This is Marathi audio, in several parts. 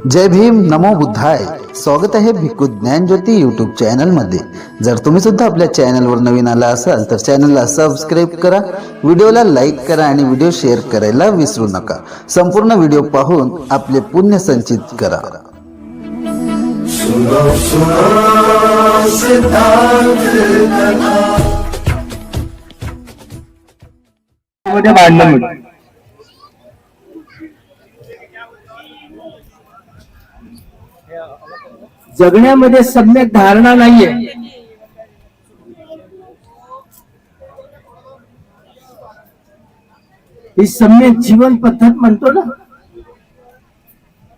जय भीम, नमो बुद्धाय. स्वागत आहे भिक्खू ज्ञान ज्योती यूट्यूब चॅनल मध्ये. जर तुम्ही सुद्धा आपल्या चॅनलवर नवीन आला असाल तर चॅनलला सबस्क्राईब करा, व्हिडिओला लाईक करा आणि व्हिडिओ शेअर करायला विसरू नका. संपूर्ण व्हिडिओ पाहून आपले पुण्य संचित करा. जगण्यामध्ये सम्यक धारणा नाहीये. ही सम्यक जीवन पद्धत म्हणतो ना,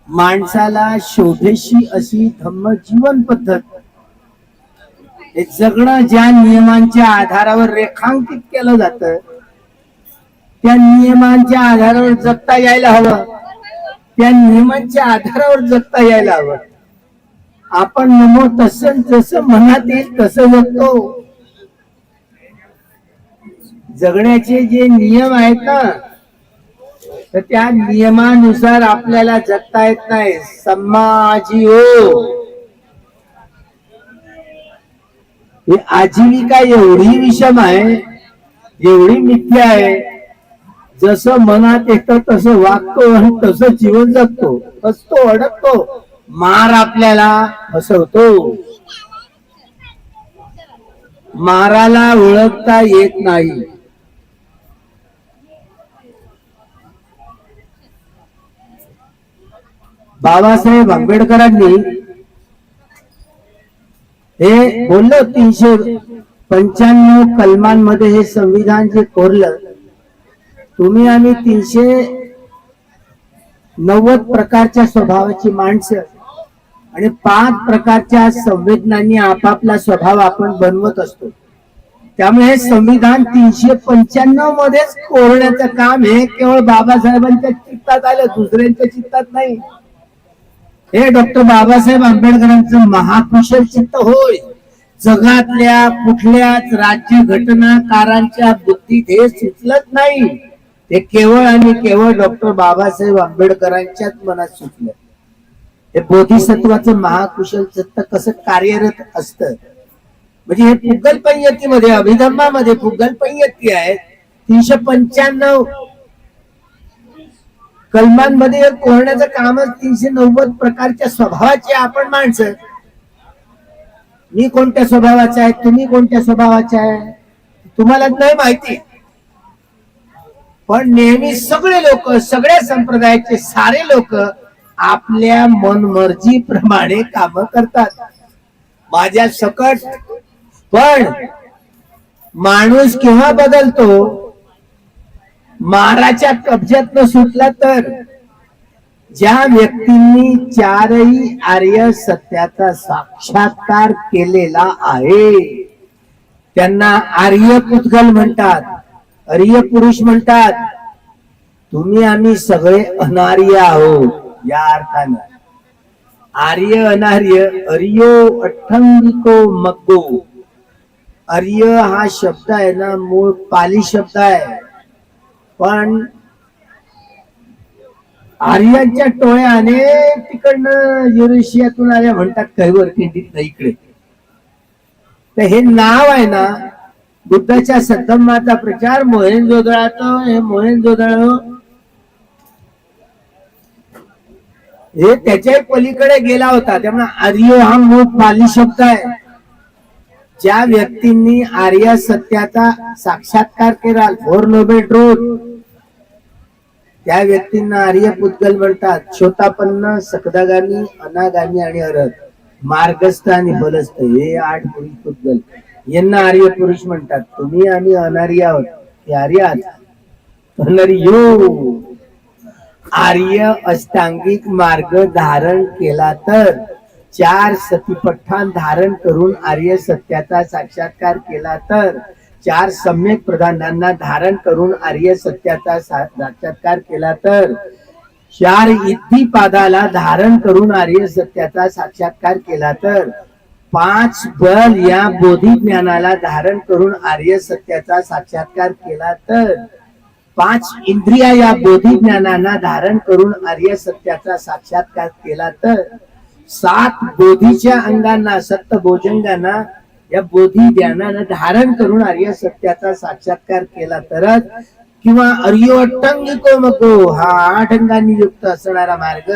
माणसाला शोभेशी अशी धम्म जीवन पद्धत. हे जगणं ज्या नियमांच्या आधारावर रेखांकित केलं जातं त्या नियमांच्या आधारावर जगता यायला हवं, त्या नियमांच्या आधारावर जगता यायला हवं. आपण नमो तसं जसं मनात येईल तसं जगतो. जगण्याचे जे नियम आहेत ना, तर त्या नियमानुसार आपल्याला जगता येत नाही. समाजी हो, ही आजीविका एवढी विषम आहे, एवढी मिथ्या आहे. जसं मनात येतं तसं वागतो आणि तसं जीवन जगतो, हसतो, अडकतो. मार आपल्याला फसवतो. माराला ओळखता येत नाही. बाबासाहेब आंबेडकरांनी हे बोललं, 395 कलमांमध्ये हे संविधान जे कोरलं, तुम्ही आम्ही 390 प्रकारच्या स्वभावाची माणसं आणि 5 प्रकारच्या संवेदनांनी आपापला स्वभाव आपण बनवत असतो. त्यामुळे हे संविधान 395 मध्येच कोरण्याचं काम हे केवळ बाबासाहेबांच्या चित्तात आलं, दुसऱ्यांच्या चित्तात नाही. हे डॉक्टर बाबासाहेब आंबेडकरांचं महाकुशल चित्त होय. जगातल्या कुठल्याच राज्य घटनाकारांच्या बुद्धीत हे सुचलत नाही. ते केवळ आणि केवळ डॉक्टर बाबासाहेब आंबेडकरांच्याच मनात सुचलं. हे बोधिसत्वाचं महाकुशल चित्त कसं कार्यरत असतं. म्हणजे हे पुग्गल पंयतीमध्ये, अभिधम्मामध्ये पुग्गल पंयती आहे. 395 कलमांमध्ये कोरण्याचं कामच 390 प्रकारच्या स्वभावाचे आपण माणसं. मी कोणत्या स्वभावाचा आहे, तुम्ही कोणत्या स्वभावाचा आहे, तुम्हाला नाही माहिती. पण नेहमी सगळे लोक, सगळ्या संप्रदायाचे सारे लोक आपल्या मनमर्जी प्रमाणे काम करतात, माझ्या सकट. पण माणूस केव्हा बदलतो? माराच्या कब्जात न सुटला तर. ज्या व्यक्तींनी 4ही आर्य सत्याचा साक्षात्कार केलेला आहे त्यांना आर्य पुद्गल म्हणतात, आर्य पुरुष म्हणतात. तुम्ही आम्ही सगळे अनार्य आहोत. या अर्थानं आर्य अनार्य, अर्यो अठ्ठंगिको मग्गो. आर्य हा शब्द आहे ना, मूळ पाली शब्द आहे. पण आर्यांच्या टोळ्या अनेक तिकडनं युरेशियातून आल्या म्हणतात, कैवर खिंडीत इकडे. तर हे नाव आहे ना, बुद्धाच्या सद्धम्माचा प्रचार मोहेंजोदळात, हे मोहेंजोदळ हे त्याच्या पलीकडे गेला होता. त्यामुळे आर्य हा मूळ पाली शब्द आहे. ज्या व्यक्तींनी आर्य सत्याचा साक्षात्कार केला, फोर नोबेल ट्रूथ, त्या व्यक्तींना आर्य पुद्गल म्हणतात. शोतापन्न, सकदागामी, अनागामी आणि अरहत, मार्गस्थ आणि बलस्थ, हे 8 पुरुष पुद्गल, यांना आर्य पुरुष म्हणतात. तुम्ही आणि अनार्य आहोत, हे आर्य आहात. अनार्यो आर्य अष्टांगिक मार्ग धारण केला तर, 4 सतीपट्ठान धारण करून आर्य सत्याचा साक्षात्कार केला तर, 4 सम्यक प्रधानांना धारण करून आर्य सत्याचा साक्षात्कार केला तर, 4 इद्धिपादाला धारण करून आर्य सत्याचा साक्षात्कार केला तर, 5 बल या बोधी ज्ञानाला धारण करून आर्य सत्याचा साक्षात्कार केला तर, 5 इंद्रिया या बोधी ज्ञानांना धारण करून आर्य सत्याचा साक्षात्कार केला तर 7 बोधीच्या अंगांना, सप्त भोजंगांना या बोधी ज्ञानानं धारण करून आर्य सत्याचा साक्षात्कार केला तरच, किंवा अर्योटंगिको मको हा 8 अंगांनी युक्त असणारा मार्ग,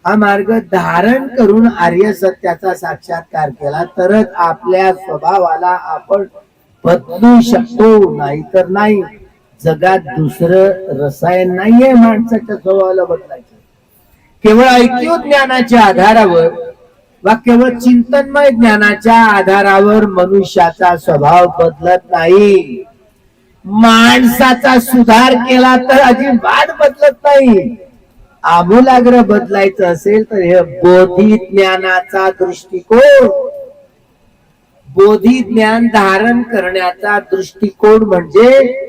हा मार्ग धारण करून आर्य सत्याचा साक्षात्कार केला तरच आपल्या स्वभावाला आपण बदलू शकतो, नाहीतर नाही. जगात दुसरं रसायन नाहीये माणसाच्या स्वभावाला बदलायचं. केवळ ऐक्य ज्ञानाच्या आधारावर वा केवळ चिंतनमय ज्ञानाच्या आधारावर मनुष्याचा स्वभाव बदलत नाही. माणसाचा सुधार केला तर अजिबात बदलत नाही. आमूलाग्र बदलायचं असेल तर हे बोधी ज्ञानाचा दृष्टिकोन, बोधी ज्ञान धारण करण्याचा दृष्टिकोन म्हणजे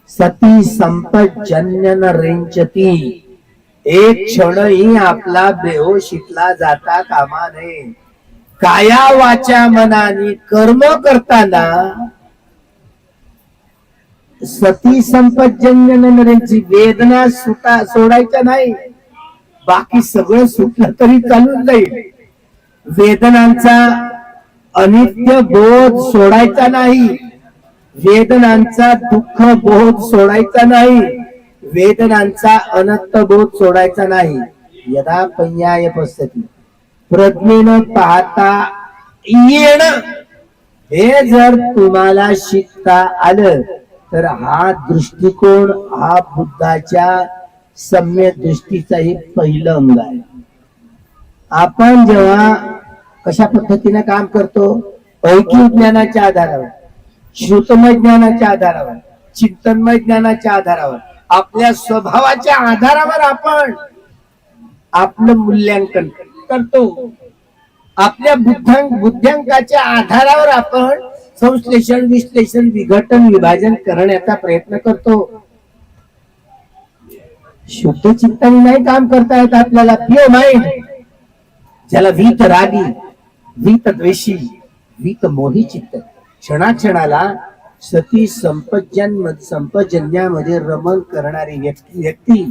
सती संपजन्य न रेंचती, एक क्षणही आपला बेहोशीतला जाता कामा नये. काया वाचा मनाने कर्म करताना सती संपजन्य न रेंची, वेदना सोडायच्या नाही. बाकी सगळं सुटलं तरी चालून जाईल. वेदनांचा अनित्य बोध सोडायचा नाही, वेदनांचा दुःख बोध सोडायचा नाही, वेदनांचा अनंत बोध सोडायचा नाही. यदा पर्याय पद्धती प्रज्ञेनं पाहता येणं हे जर तुम्हाला शिकता आलं तर हा दृष्टिकोन हा बुद्धाच्या सम्य दृष्टीचा एक पहिलं अंग आहे. आपण जेव्हा कशा पद्धतीने काम करतो, ऐक्य ज्ञानाच्या आधारावर, श्रुतमय ज्ञानाच्या आधारावर, चिंतनमय ज्ञानाच्या आधारावर, आपल्या स्वभावाच्या आधारावर आपण आपलं मूल्यांकन करतो. आपल्या बुद्ध्यांकाच्या आधारावर आपण संश्लेषण, विश्लेषण, विघटन, विभाजन करण्याचा प्रयत्न करतो. शुद्ध चित्ताने नाही काम करता येत आपल्याला. प्युअर माइंड, ज्याला वीत रागी, वीत द्वेषी, वीत मोही चित्त, क्षणाक्षणाला सती संपजन्यामध्ये रमण करणारी व्यक्ती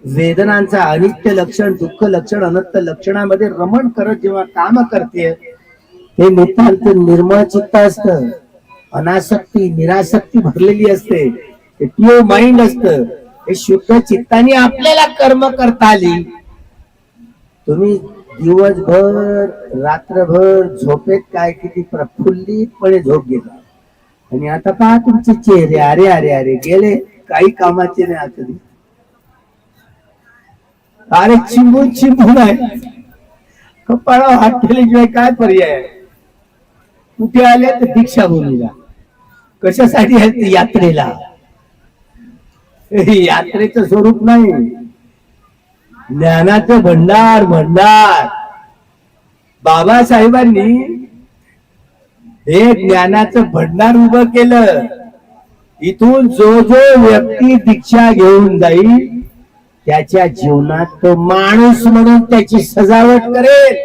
वेदनांचा अनित्य लक्षण, दुःख लक्षण, अनंत लक्षणामध्ये रमण करत जेव्हा काम करते ते नितांत निर्मळ चित्त असतं. अनासक्ती, निरासक्ती भरलेली असते. ते प्युअर माइंड असतं. हे शुद्ध चित्ताने आपल्याला कर्म करता आली. तुम्ही दिवसभर रात्रभर झोपेत काय किती प्रफुल्लितपणे झोप घेता आणि आता पहा तुमचे चेहरे अरे अरे अरे गेले, काही कामाचे नाही. आता अरे चिंबून चिंबून आहे. कपाळावर हात ठेवल्याशिवाय काय पर्याय आहे? कुठे आले तर दीक्षाभूमीला. कशासाठी आहे? यात्रेला. यात्रेचं स्वरूप नाही, ज्ञानाचं भंडार. भंडार बाबासाहेबांनी हे ज्ञानाचं भंडार उभं केलं. इथून जो जो व्यक्ती दीक्षा घेऊन जाईल त्याच्या जीवनात तो माणूस म्हणून त्याची सजावट करेल.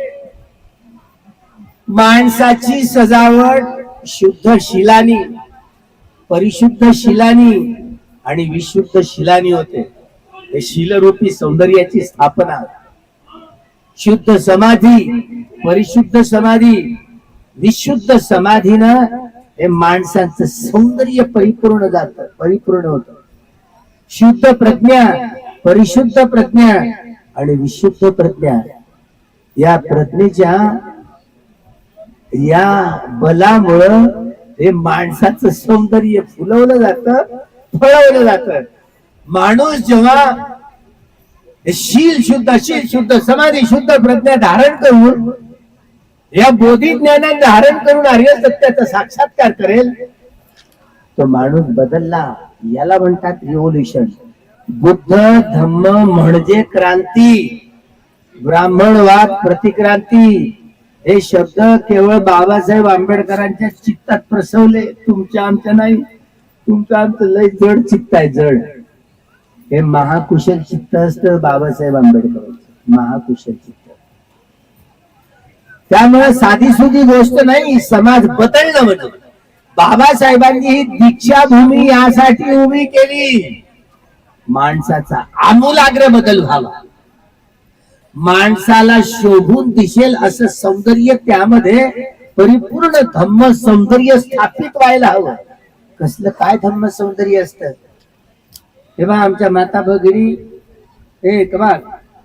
माणसाची सजावट शुद्ध शिलानी, परिशुद्ध शिलानी आणि विशुद्ध शिलानी होते. हे शीलरूपी सौंदर्याची स्थापना. शुद्ध समाधी, परिशुद्ध समाधी, विशुद्ध समाधीनं हे माणसांचं सौंदर्य परिपूर्ण जात, परिपूर्ण होत. शुद्ध प्रज्ञा, परिशुद्ध प्रज्ञा आणि विशुद्ध प्रज्ञा या प्रज्ञेच्या या बलामुळं हे माणसाचं सौंदर्य फुलवलं जातं, फळवलं जातं. माणूस जेव्हा शील शुद्ध समाधी शुद्ध प्रज्ञा धारण करून या बोधी ज्ञानात धारण करून आर्य सत्याचा साक्षात्कार करेल तो माणूस बदलला. याला म्हणतात रिव्होल्युशन. बुद्ध धम्म म्हणजे क्रांती, ब्राह्मणवाद प्रतिक्रांती हे शब्द केवळ बाबासाहेब आंबेडकरांच्या चित्तात प्रसवले. तुमच्या आमच्या नाही. तुमचं आमचं लय जड चित्त आहे, जड. हे महाकुशल चित्त असतं बाबासाहेब आंबेडकरांचं, महाकुशल चित्त. त्यामुळे साधी सुधी गोष्ट नाही समाज बदलणं म्हणजे. बाबासाहेबांनी ही दीक्षाभूमी यासाठी उभी केली, माणसाचा आमूलाग्र बदल व्हावा, माणसाला शोभून दिसेल असं सौंदर्य त्यामध्ये परिपूर्ण धम्म सौंदर्य स्थापित व्हायला हवं. कसलं काय धम्म सौंदर्य असतं तेव्हा आमच्या माता भगिनी हे तेव्हा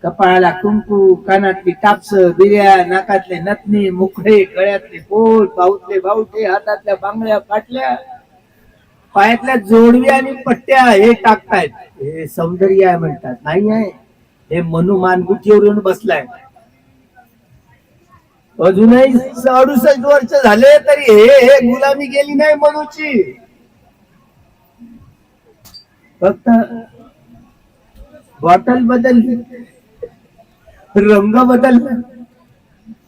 कपाळाला कुंकू, कानातली कापस, बिर्या, नाकातले नथनी, मुखडे, गळ्यातले पोल, बाऊतले बाऊटे, हातातल्या बांगड्या फाटल्या, पायातल्या जोडव्या आणि पट्ट्या हे टाकतायत. हे सौंदर्य आहे म्हणतात. नाही आहे, हे मनू मानगुटीवर येऊन बसलाय. अजूनही 68 वर्ष झाले तरी हे गुलामी गेली नाही मनूची. फक्त बॉटल बदलली, रंग बदलला,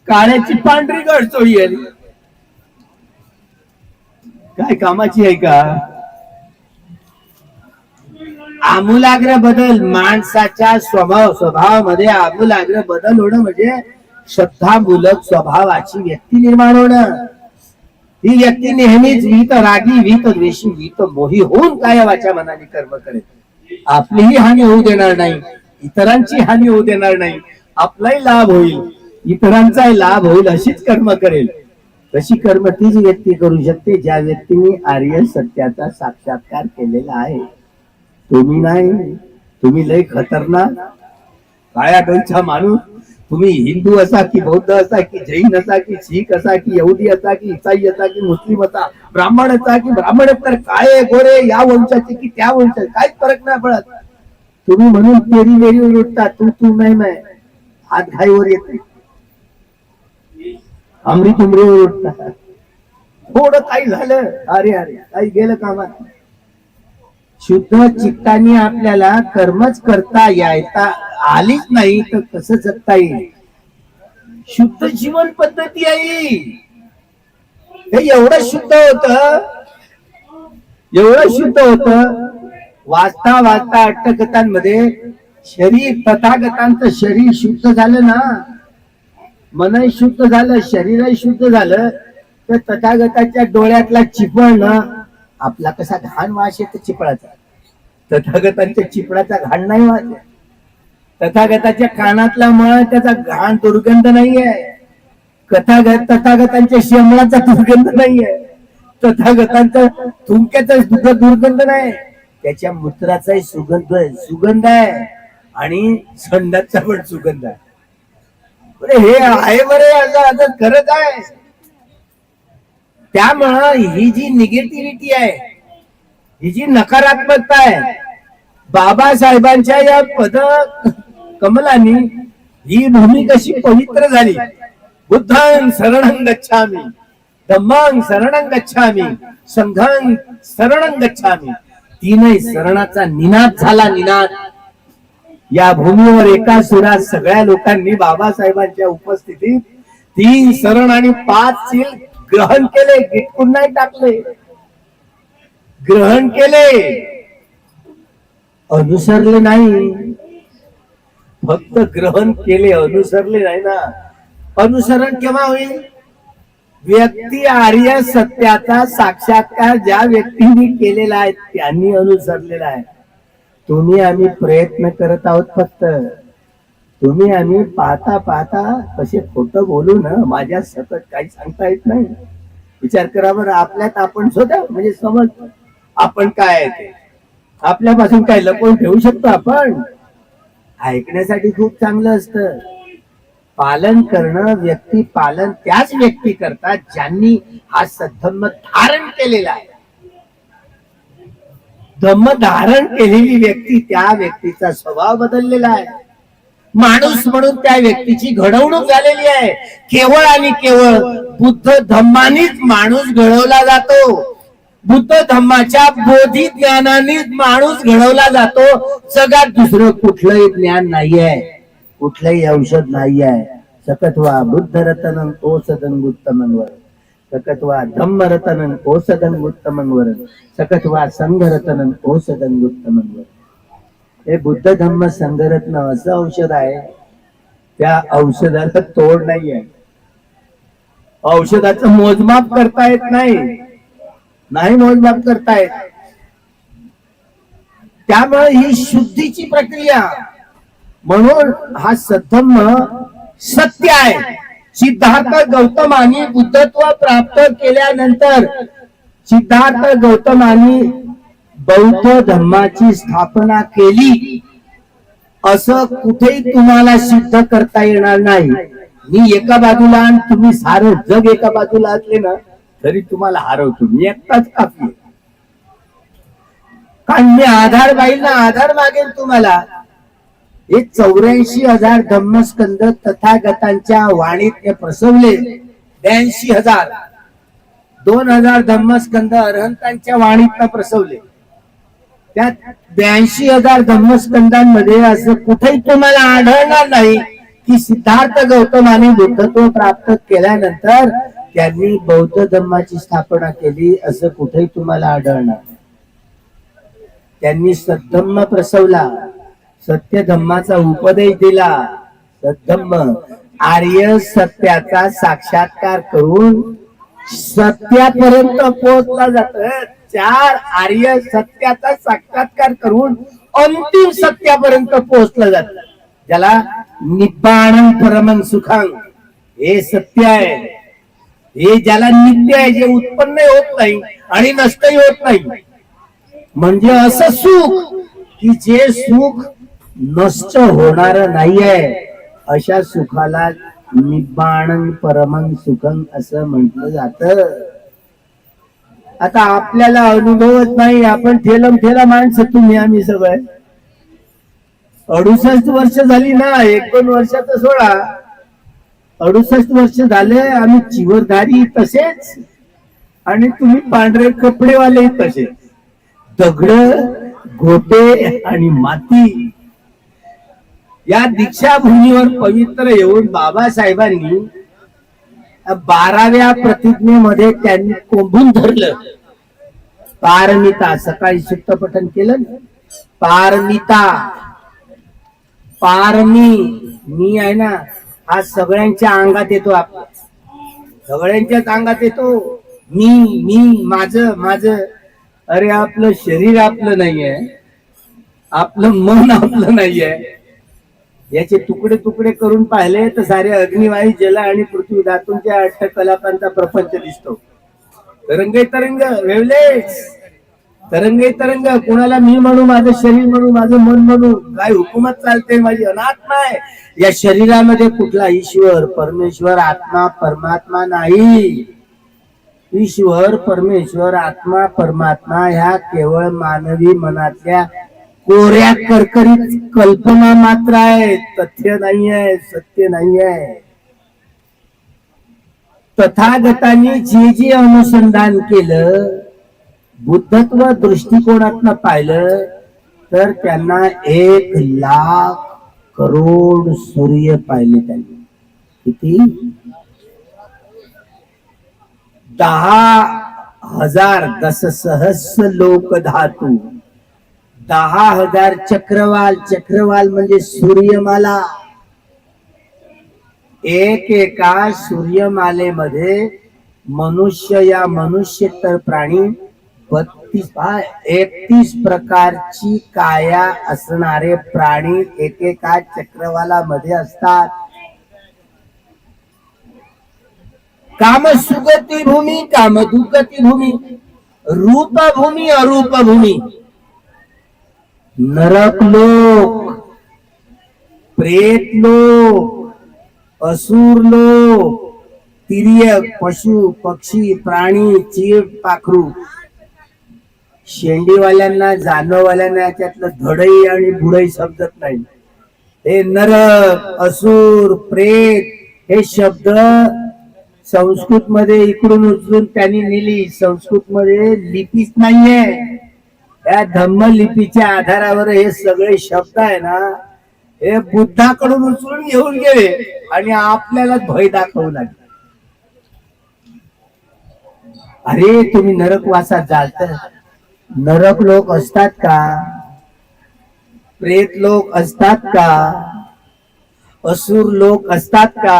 काळ्याची पांढरी गडचोळी आली. काय कामाची आहे का? आमूलाग्र बदल, माणसाच्या स्वभावामध्ये आमूलाग्र बदल होणं म्हणजे श्रद्धामूलक स्वभावाची व्यक्ती निर्माण होणं. ही व्यक्ती नेहमीच वीत रागी, वीत द्वेषी, वीत मोही होऊन काय वाचा मनाने कर्म करेल. आपलीही हानी होऊ देणार नाही, इतरांची हानी होऊ देणार नाही, आपलाही लाभ होईल, इतरांचाही लाभ होईल अशीच कर्म करेल. तशी कर्म तीच व्यक्ती करू शकते ज्या व्यक्तीने आर्य सत्याचा साक्षात्कार केलेला आहे. तुम्ही नाही. तुम्ही लय खतरनाक काळ्या डोळ्याचा माणूस. तुम्ही हिंदू असा की बौद्ध असा की जैन असा की शीख असा की यहुदी असा की इसाई असा की मुस्लिम असा, ब्राह्मण असा की ब्राह्मण तर काय गोरे या वंशाचे की त्या वंशाचे काहीच फरक नाही पडत. तुम्ही म्हणून तेरी मेरीवर उठता, तू नाही नाही, हात घाईवर येते, आमरी तुमरीवर उठता. थोडं काही झालं अरे अरे काही गेलं कामात. शुद्ध चित्ताने आपल्याला कर्मच करता यायता आलीच नाही तर कसं जगता येईल? शुद्ध जीवन पद्धती आहे हे. एवढं शुद्ध होत, एवढं शुद्ध होत. वाचता वाचता अट्टकथांमध्ये शरीर, तथागतांचं शरीर शुद्ध झालं ना, मनही शुद्ध झालं, शरीरही शुद्ध झालं, तर तथागताच्या डोळ्यातला चिपळ ना, आपला कसा घाण वास येतो चिपळाचा, तथागतांच्या चिपळाचा घाण नाही वास. तथागताच्या कानातला मळ त्याचा घाण दुर्गंध नाहीये. तथागतांच्या शेंबळाचा दुर्गंध नाहीये. तथागतांचा थुंक्याचा दुर्गंध नाही, त्याच्या मूत्राचाही सुगंध आहे आणि संडासचा पण सुगंध आहे. हे आहे बरे आता खरंच आहे. त्यामुळं ही जी निगेटिव्हिटी आहे, ही जी नकारात्मकता आहे, बाबासाहेबांच्या या पद कमलांनी ही भूमी कशी पवित्र झाली. बुद्धां शरणं गच्छामि, धम्मां शरणं गच्छामि, संघां शरणं गच्छामि. तीनही शरणाचा निनाद झाला. निनाद या भूमीवर एका सुरात सगळ्या लोकांनी बाबासाहेबांच्या उपस्थितीत 3 शरण आणि 5 सील ग्रहण केले. गिटकून नाही टाकले, ग्रहण केले, अनुसरले नाही. फक्त ग्रहण केले, अनुसरले नाही ना. अनुसरण केव्हा होईल? व्यक्ती आर्य सत्याचा साक्षात्कार ज्या व्यक्तींनी केलेला आहे त्यांनी अनुसरलेला आहे. तुम्ही आम्ही प्रयत्न करत आहोत. फक्त तुम्ही आम्ही पाहता पाहता कसे खोटं बोलू ना, माझ्या सतत काही सांगता येत नाही. विचार करा बरं, आपल्यात आपण स्वतः म्हणजे समज आपण काय आहे ते आपल्यापासून काय लपवून ठेवू शकतो आपण? ऐकण्यासाठी खूप चांगलं असतं. पालन करणं, व्यक्ती पालन त्याच व्यक्ती करतात ज्यांनी हा सद्धम्म धारण केलेला आहे. धम्म धारण केलेली व्यक्ती, त्या व्यक्तीचा स्वभाव बदललेला आहे. माणूस म्हणून त्या व्यक्तीची घडवणूक झालेली आहे. केवळ आणि केवळ बुद्ध धम्मानीच माणूस घडवला जातो. बुद्ध धम्माच्या बोधी ज्ञानानेच माणूस घडवला जातो. जगात दुसरं कुठलंही ज्ञान नाहीये, कुठलंही औषध नाहीये. सकत्वा बुद्ध रतनं औषधं उत्तमंवर, सकत्वा धम्म रतनं औषधं उत्तमंवर, सकत्वा संघ रतनं औषधं उत्तमंवर. हे बुद्ध धम्म संघरत्न असं औषध आहे, त्या औषधाला तोड नाहीये. औषधाचं मोजमाप करता येत नाही. नाही मोजमाप करतायत. त्यामुळे ही शुद्धीची प्रक्रिया. म्हणून हा सद्धम्म सत्य आहे. सिद्धार्थ गौतमानी बुद्धत्व प्राप्त केल्यानंतर सिद्धार्थ गौतमानी बौद्ध धर्माची स्थापना केली असं कुठेही तुम्हाला सिद्ध करता येणार नाही. मी एका बाजूला आणि तुम्ही सारं जग एका बाजूला असले ना तरी तुम्हाला हरवतो. मी एकटाच काफी. कारण मी आधार बाईला आधार मागेन तुम्हाला. हे 84,000 धम्मस्कंद तथागतांच्या वाणीत प्रसवले. 82,000 2,000 धम्मस्कंद अरहंतांच्या वाणीत प्रसवले. त्या 82,000 धम्मस्कंदांमध्ये असं कुठेही तुम्हाला आढळणार नाही की सिद्धार्थ गौतमाने बुद्धत्व प्राप्त केल्यानंतर त्यांनी बौद्ध धर्माची स्थापना केली असं कुठेही तुम्हाला आढळणार नाही. त्यांनी सद्धम्म प्रसवला. सत्य धम्माचा उपदेश दिला. सद्धम्म आर्य सत्याचा साक्षात्कार करून सत्यापर्यंत पोहोचला जात. 4 आर्य सत्याचा साक्षात्कार करून अंतिम सत्यापर्यंत पोहोचलं जात, ज्याला निब्बाणं परमं सुखं हे सत्य आहे. हे ज्याला नित्य आहे, जे उत्पन्न होत नाही आणि नष्टही होत नाही. म्हणजे असं सुख की जे सुख नष्ट होणार नाहीये, अशा सुखाला निब्बाणं परमं सुखं असं म्हटलं जातं. आता आपल्याला अनुभवच नाही. आपण ठेलम ठेला माणसं तुम्ही आम्ही सगळे. 68 वर्ष झाली ना. 1-2 वर्षाचा सोडा. 68 वर्ष झाले आम्ही चिवरधारी तसेच आणि तुम्ही पांढरे कपडेवाले तसेच. दगड गोटे आणि माती या दीक्षाभूमीवर पवित्र येऊन बाबासाहेबांनी 12व्या प्रतिज्ञेमध्ये त्यांनी कोंबून धरलं. पारमिता. सकाळी सुक्त पठण केलं. पारमिता. पारमी मी आहे ना, हा सगळ्यांच्या अंगात येतो. आपला सगळ्यांच्याच अंगात येतो. मी मी माझं माझं. अरे आपलं शरीर आपलं नाहीये, आपलं मन आपलं नाहीये. याचे तुकडे तुकडे करून पाहिले तर सारे अग्निवायू जल आणि पृथ्वी धातूंच्या अष्टकलापांचा प्रपंच दिसतो. तरंगे तरंग वेवलेस. तरंगे तरंग. कुणाला मी म्हणू, माझं शरीर म्हणू, माझं मन म्हणू, काय हुकूमत चालते. माझी अनात्मा आहे. या शरीरामध्ये कुठला ईश्वर परमेश्वर आत्मा परमात्मा नाही. ईश्वर परमेश्वर आत्मा परमात्मा ह्या केवळ मानवी मनातल्या कोऱ्या करकरीत कल्पना मात्र आहे. तथ्य नाही आहे, सत्य नाही आहे. तथागतांनी जे जे अनुसंधान केलं, बुद्धत्व दृष्टिकोनातनं पाहिलं तर त्यांना 1,00,000 करोड सूर्य पाहिले. त्यांनी किती? 10,000 दशसहस्र लोक धातू. 10,000 चक्रवाल. चक्रवाल म्हणजे सूर्यमाला. एका सूर्यमालेमध्ये मनुष्य या मनुष्यतर प्राणी 31 प्रकारची काया असणारे प्राणी एकेका चक्रवालामध्ये असतात. कामसुगती भूमी, कामदुगती भूमी, रूपभूमी, अरूप भूमी. नरक लोक, प्रेत लोक, असुर लोक, तिर्यक, पशु पक्षी प्राणी, चीड पाखरू. शेंडीवाल्यांना जानववाल्यांना याच्यातलं धडई आणि बुडई समजत नाही. हे नरक असुर प्रेत हे शब्द संस्कृत मध्ये इकडून उचलून त्यांनी नेली. संस्कृत मध्ये लिपीच नाहीये. या धम्म लिपीच्या आधारावर हे सगळे शब्द आहे ना, हे बुद्धाकडून उचलून घेऊन गेले आणि आपल्याला भय दाखवू लागले. अरे तुम्ही नरकवासात जाल तर नरक लोक असतात का? प्रेत लोक असतात का? असुर लोक असतात का?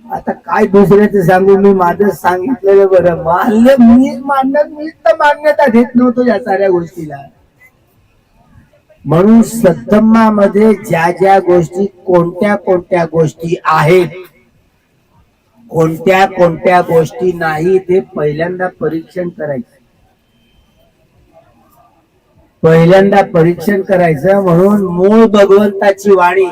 आता काय दुसऱ्याचं सांगू, मी माझं सांगितलेलं बरं. मी मान्यता देत नव्हतो या साऱ्या गोष्टीला. म्हणून सद्धम्मामध्ये ज्या ज्या गोष्टी, कोणत्या कोणत्या गोष्टी आहेत, कोणत्या कोणत्या गोष्टी नाही, ते पहिल्यांदा परीक्षण करायचं. पहिल्यांदा परीक्षण करायचं. म्हणून मूळ भगवंताची वाणी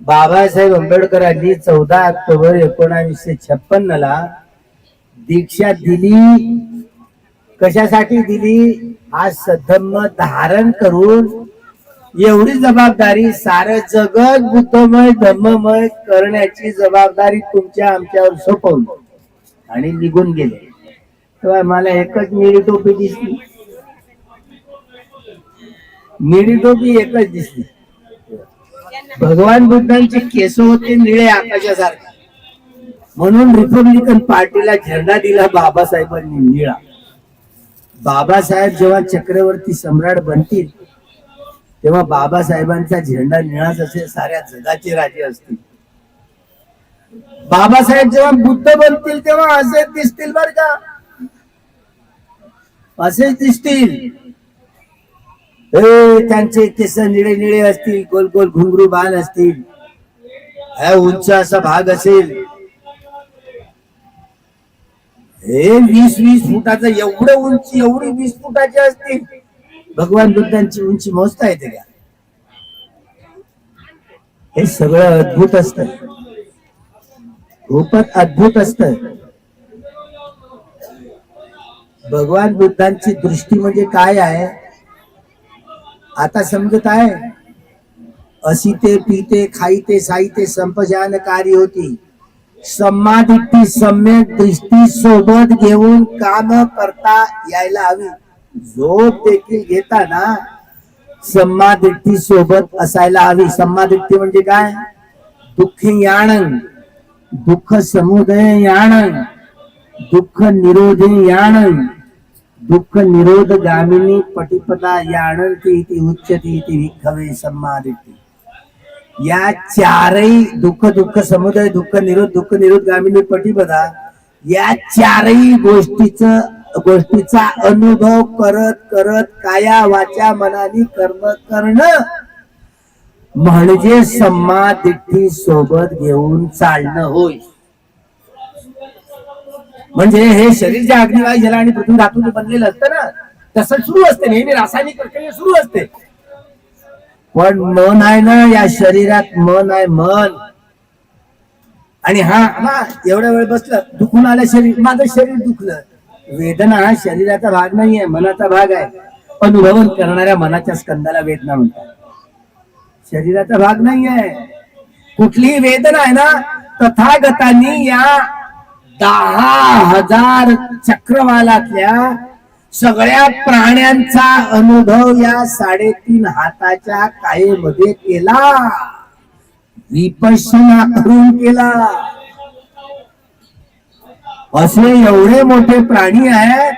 बाबासाहेब आंबेडकरांनी 14 ऑक्टोबर 1956 ला दीक्षा दिली. कशासाठी दिली? हा सद्धम्म धारण करून एवढी जबाबदारी, सारं जगत बुद्धमय धम्ममय करण्याची जबाबदारी तुमच्या आमच्यावर सोपवली आणि निघून गेले. तेव्हा मला एकच निळी टोपी दिसली. निळी टोपी एकच दिसली. भगवान बुद्धांचे केस होते निळे आकाशासारखे. म्हणून रिपब्लिकन पार्टीला झेंडा दिला बाबासाहेबांनी निळा. बाबासाहेब जेव्हा चक्रवर्ती सम्राट बनतील तेव्हा बाबासाहेबांचा झेंडा निळाच असेल, साऱ्या जगाचे राजे असतील. बाबासाहेब जेव्हा बुद्ध बनतील तेव्हा असेच दिसतील बर का, असेच दिसतील. त्यांचे केस निळे निळे असतील, गोल गोल घुंगरू बाल असतील, उंच असा भाग असेल. हे 20-20 फुटाचं एवढं उंची, एवढी 20 फुटाची असतील. भगवान बुद्धांची उंची मोजता येते का? हे सगळं अद्भुत असत, खूपच अद्भुत असत. भगवान बुद्धांची दृष्टी म्हणजे काय आहे आता समजत आहे? असिते पीते खाईते साईते संपजानकारी होती. सम्मादिट्टी सम्यक दृष्टी सोबत घेऊन काम करता यायला हवी. झोप देखील घेताना सम्मादिट्टी सोबत असायला हवी. सम्मादिट्टी म्हणजे काय? दुःख याणं, दुःख समुदय याणं, दुःख निरोधी याणं, दुःख निरोध गामिनी पटिपदा याणंती इति उच्यते इति विखवे सम्मादिट्टी. या चारही दुःख, दुःख समुदय, दुःख निरोध गामिनी पटिपदा, या चारही गोष्टीचा अनुभव करत करत काया वाचा मनाने कर्म करणं म्हणजे सम्मादिट्ठी सोबत घेऊन चालणं होय. म्हणजे हे शरीर जे अग्निवायू जल आणि पृथ्वी धातूने बनलेलं असतं ना, तसं सुरू असते नेहमी, रासायनिक प्रक्रिया सुरू असते. पण मन आहे ना या शरीरात, मन आहे मन. आणि हा एवढ्या वेळ बसलं, दुखून आलं शरीर, माझं शरीर दुखलं. वेदना हा शरीराचा भाग नाहीये, मनाचा भाग आहे. अनुभवन करणाऱ्या मनाच्या स्कंदाला वेदना म्हणतात, शरीराचा भाग नाहीये. कुठलीही वेदना आहे ना, तथागतांनी या 10,000 चक्रवालातल्या सगळ्या प्राण्यांचा अनुभव या 3.5 हाताच्या कायेमध्ये केला, विपश्यना करून केला. असे एवढे मोठे प्राणी आहेत.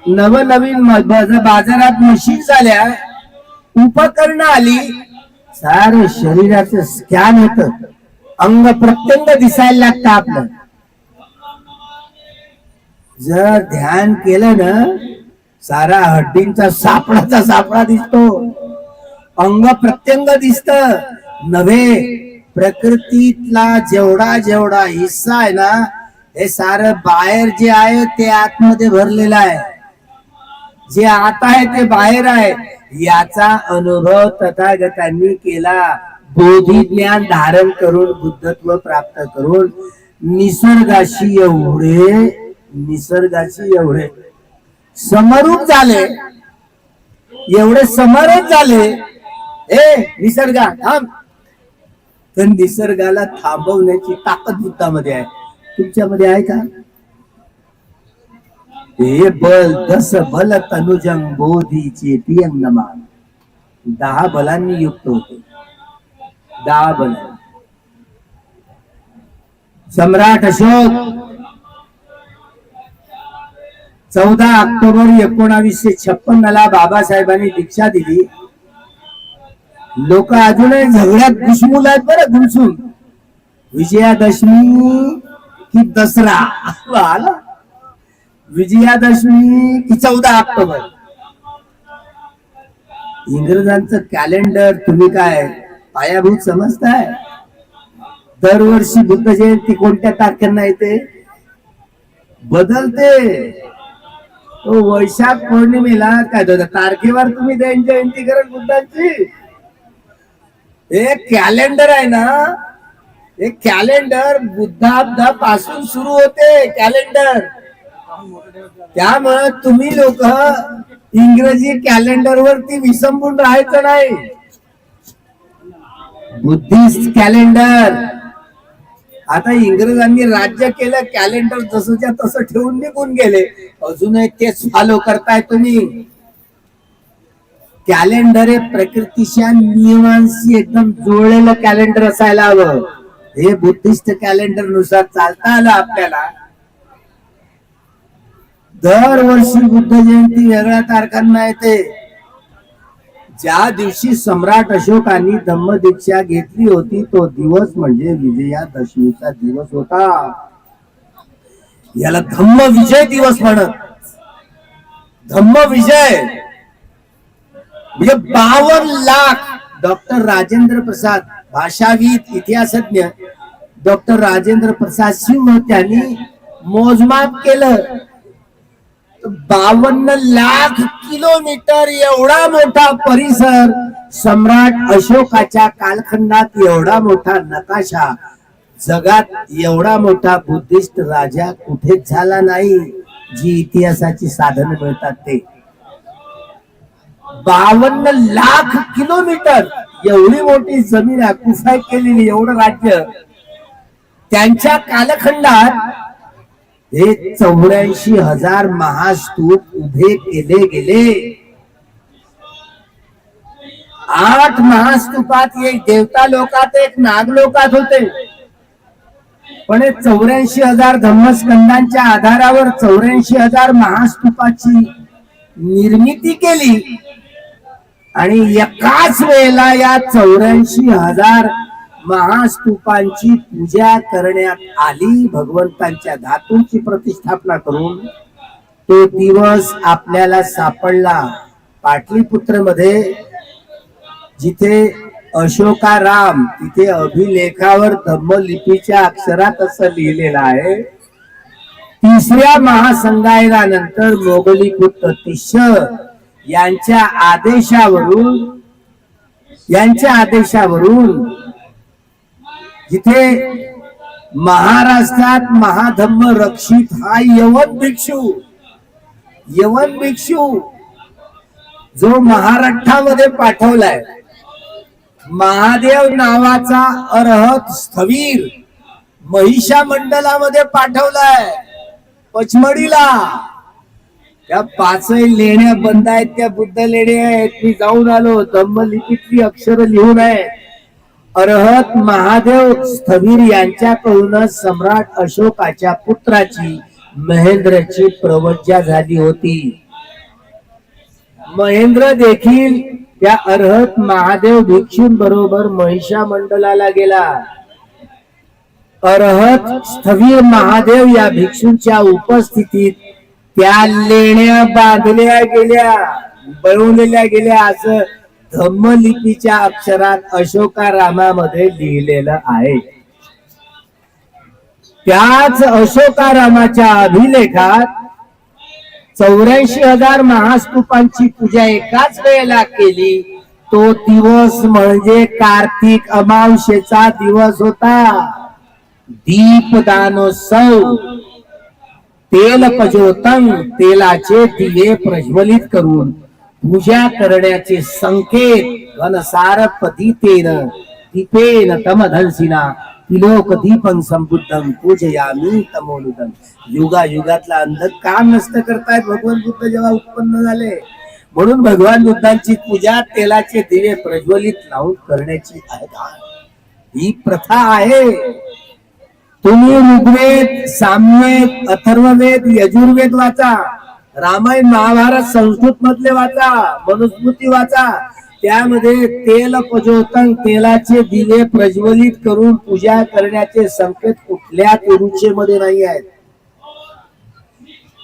नवनवीन बाजारात मशीन झाल्या, उपकरणं आली, सारे शरीराचं स्कॅन होत, अंग प्रत्यंग दिसायला लागतं आपलं. जर ध्यान केलं ना, सारा हड्डींचा सापळा दिसतो, अंग प्रत्यंग दिसत. नव्हे, प्रकृतीतला जेवढा हिस्सा आहे ना, हे सारं बाहेर जे आहे ते आतमध्ये भरलेलं आहे, जे आत आहे ते बाहेर आहे. याचा अनुभव तथागतांनी केला. बोधी ज्ञान धारण करून, बुद्धत्व प्राप्त करून निसर्गाशी एवढे समरूप झाले, एवढे समरूप झाले. निसर्गा थांब. तर निसर्गाला थांबवण्याची ताकद बुद्धामध्ये आहे. तुमच्यामध्ये आहे का? हे बल 10 बल तनुजं बोधीचे पियंगमान. 10 बलांनी युक्त होते, 10 बल. सम्राट अशोक 14 ऑक्टोबर 1956 ला बाबासाहेबांनी दीक्षा दिली. लोक अजूनही झगड्यात घुसमुल आहेत बरं, घुसून विजयादशमी की दसरा आला, विजयादशमी की 14 ऑक्टोबर. इंग्रजांचं कॅलेंडर तुम्ही काय पायाभूत समजताय? दरवर्षी बुद्ध जयंती कोणत्या तारखेला येते? बदलते. तो वैशाख पौर्णिमेला काय तारखेवर तुम्ही जयंती करत बुद्धांची? हे कॅलेंडर आहे ना, हे कॅलेंडर बुद्धाब्दा पासून सुरू होते कॅलेंडर. त्यामुळे तुम्ही लोक इंग्रजी कॅलेंडर वरती विसंबून राहायचं नाही. Buddhist calendar. आता इंग्रजांनी राज्य केलं, कॅलेंडर जसंच्या तसं ठेवून निघून गेले, अजूनही तेच फॉलो करताय तुम्ही. कॅलेंडर हे प्रकृतीच्या नियमांशी एकदम जुळलेलं कॅलेंडर असायला हवं. हे बुद्धिस्ट कॅलेंडर नुसार चालता आलं आपल्याला. दरवर्षी बुद्ध जयंती वेगळ्या तारखांना येते. ज्या दिवशी सम्राट अशोकांनी धम्मदीक्षा घेतली होती तो दिवस म्हणजे विजयादशमीचा दिवस होता. याला धम्म विजय दिवस म्हणत. धम्म विजय म्हणजे 52 लाख. डॉक्टर राजेंद्र प्रसाद, भाषाविद, इतिहासज्ञ डॉक्टर राजेंद्र प्रसाद सिंह त्यांनी मोजमाप केलं. 52 लाख किलोमीटर एवढा मोठा परिसर, सम्राट अशोकाच्या कालखंडात एवढा मोठा नकाशा, जगात एवढा मोठा बुद्धिस्ट राजा कुठेच झाला नाही. जी इतिहासाची साधनं मिळतात ते 52 लाख किलोमीटर एवढी मोठी जमीन ऑक्युपाय केलेली, एवढं राज्य. त्यांच्या कालखंडात हे 84,000 महास्तूप उभे केले गेले. 8 महास्तूपात एक देवता लोकात, एक नाग लोकात होते. पण 84,000 धम्मस्कंदांच्या आधारावर 84,000 महास्तूपाची निर्मिती केली. आणि एकाच वेळेला या 84,000 महास्तूपांची पूजा करण्यात आली. भगवंतांच्या धातूंची प्रतिष्ठापना करून तो दिवस आपल्याला सापडला. पाटलीपुत्र मध्ये जिथे अशोकाराम, तिथे अभिलेखावर धम्मलिपीच्या अक्षरात असं लिहिलेलं आहे, 3ऱ्या महासंगायनानंतर मोगलीपुत्र तिश्य यांच्या आदेशावरून जिथे महाराष्ट्रात महाधम्म रक्षित हा यवन भिक्षू जो महाराष्ट्रामध्ये पाठवलाय, महादेव नावाचा अरहत स्थवीर महिषा मंडलामध्ये पाठवलाय पचमडीला. त्या 5 लेण्या बंद आहेत, त्या बुद्ध लेण्या आहेत. मी जाऊन आलो, धम्मलिपीतली अक्षर लिहून आहे. अरहत महादेव स्थवीर यांच्याकडून सम्राट अशोकाच्या पुत्राची महेंद्रची प्रवज्जा झाली होती. महेंद्र देखील त्या अरहत महादेव भिक्षूंबरोबर महिषा मंडलाला गेला. अरहत स्थवीर महादेव या भिक्षूंच्या उपस्थितीत त्या लेण्या बांधल्या गेल्या, बनवलेल्या गेल्या, असं धम्मलिपीच्या अक्षरात अशोकारामामध्ये लिहिलेलं आहे. त्याच अशोकारामाच्या अभिलेखात 84,000 महास्तूपांची पूजा एकाच वेळेला केली. तो दिवस म्हणजे कार्तिक अमावस्येचा दिवस होता. दीपदानोत्सव. तेलपजोतंग, तेलाचे दिवे प्रज्वलित करून पूजा करण्याचे संकेत. घनसार पतितेन दीपेन तमधंसिना तिलोक दीपं संबुद्धं पूजयामी तमोनुदं. युगायुगातला अंधकार नष्ट करतायत भगवान बुद्ध जेव्हा उत्पन्न झाले. म्हणून भगवान बुद्धांची पूजा तेलाचे दिवे प्रज्वलित लावून करण्याची आहे. ही प्रथा आहे. तुम्ही ऋग्वेद, सामवेद, अथर्ववेद, यजुर्वेद वाचा, रामायण महाभारत संस्कृत मधले वाचा, मनुस्मृती वाचा. त्यामध्ये तेल प्रज्वलन, तेलाचे दिवे प्रज्वलित करून पूजा करण्याचे संकेत कुठल्या मध्ये नाही आहेत.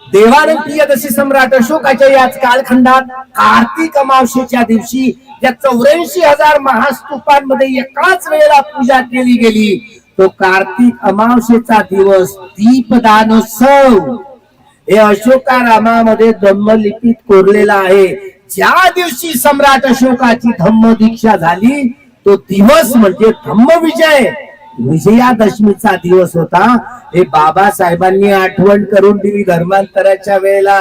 देवानंद प्रियदर्शी सम्राट अशोकाच्या याच कालखंडात कार्तिक अमावस्येच्या दिवशी या 84,000 महास्तूपांमध्ये एकाच वेळेला पूजा केली गेली. तो कार्तिक अमावस्येचा दिवस दीपदानोत्सव हे अशोकारामामध्ये धम्मलिपीत कोरलेला आहे. ज्या दिवशी सम्राट अशोकाची धम्म दीक्षा झाली तो दिवस म्हणजे धम्मविजय, विजयादशमीचा दिवस होता. हे बाबासाहेबांनी आठवण करून दिली धर्मांतराच्या वेळेला.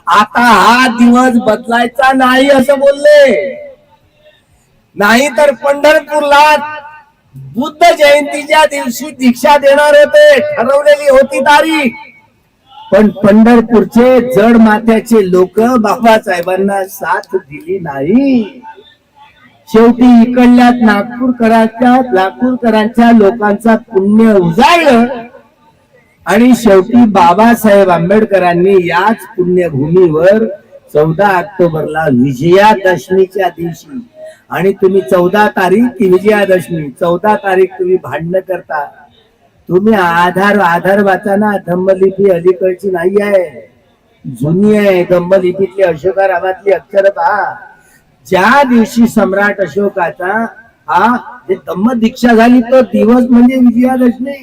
आता हा दिवस बदलायचा नाही असं बोलले. नाही तर पंढरपूरला बुद्ध जयंतीच्या दिवशी दीक्षा देणार होते, ठरवलेली होती तारीख. पण पंढरपूरचे जड माथ्याचे लोक बाबासाहेबांना साथ दिली नाही. शेवटी इकडल्या नागपूरकरांच्या लोकांचा पुण्य उजाळलं आणि शेवटी बाबासाहेब आंबेडकरांनी याच पुण्यभूमीवर 14 ऑक्टोबरला विजयादशमीच्या दिवशी, आणि तुम्ही 14 तारीख की विजयादशमी 14 तारीख तुम्ही भांडण करता. तुम्ही आधार वाचा ना. धम्मलिपी अलीकडची नाही आहे, जुनी आहे. धम्मलिपीतली अशोकारामातली अक्षर पहा. ज्या दिवशी सम्राट अशोकाचा धम्म दीक्षा झाली तो दिवस म्हणजे विजयादशमी.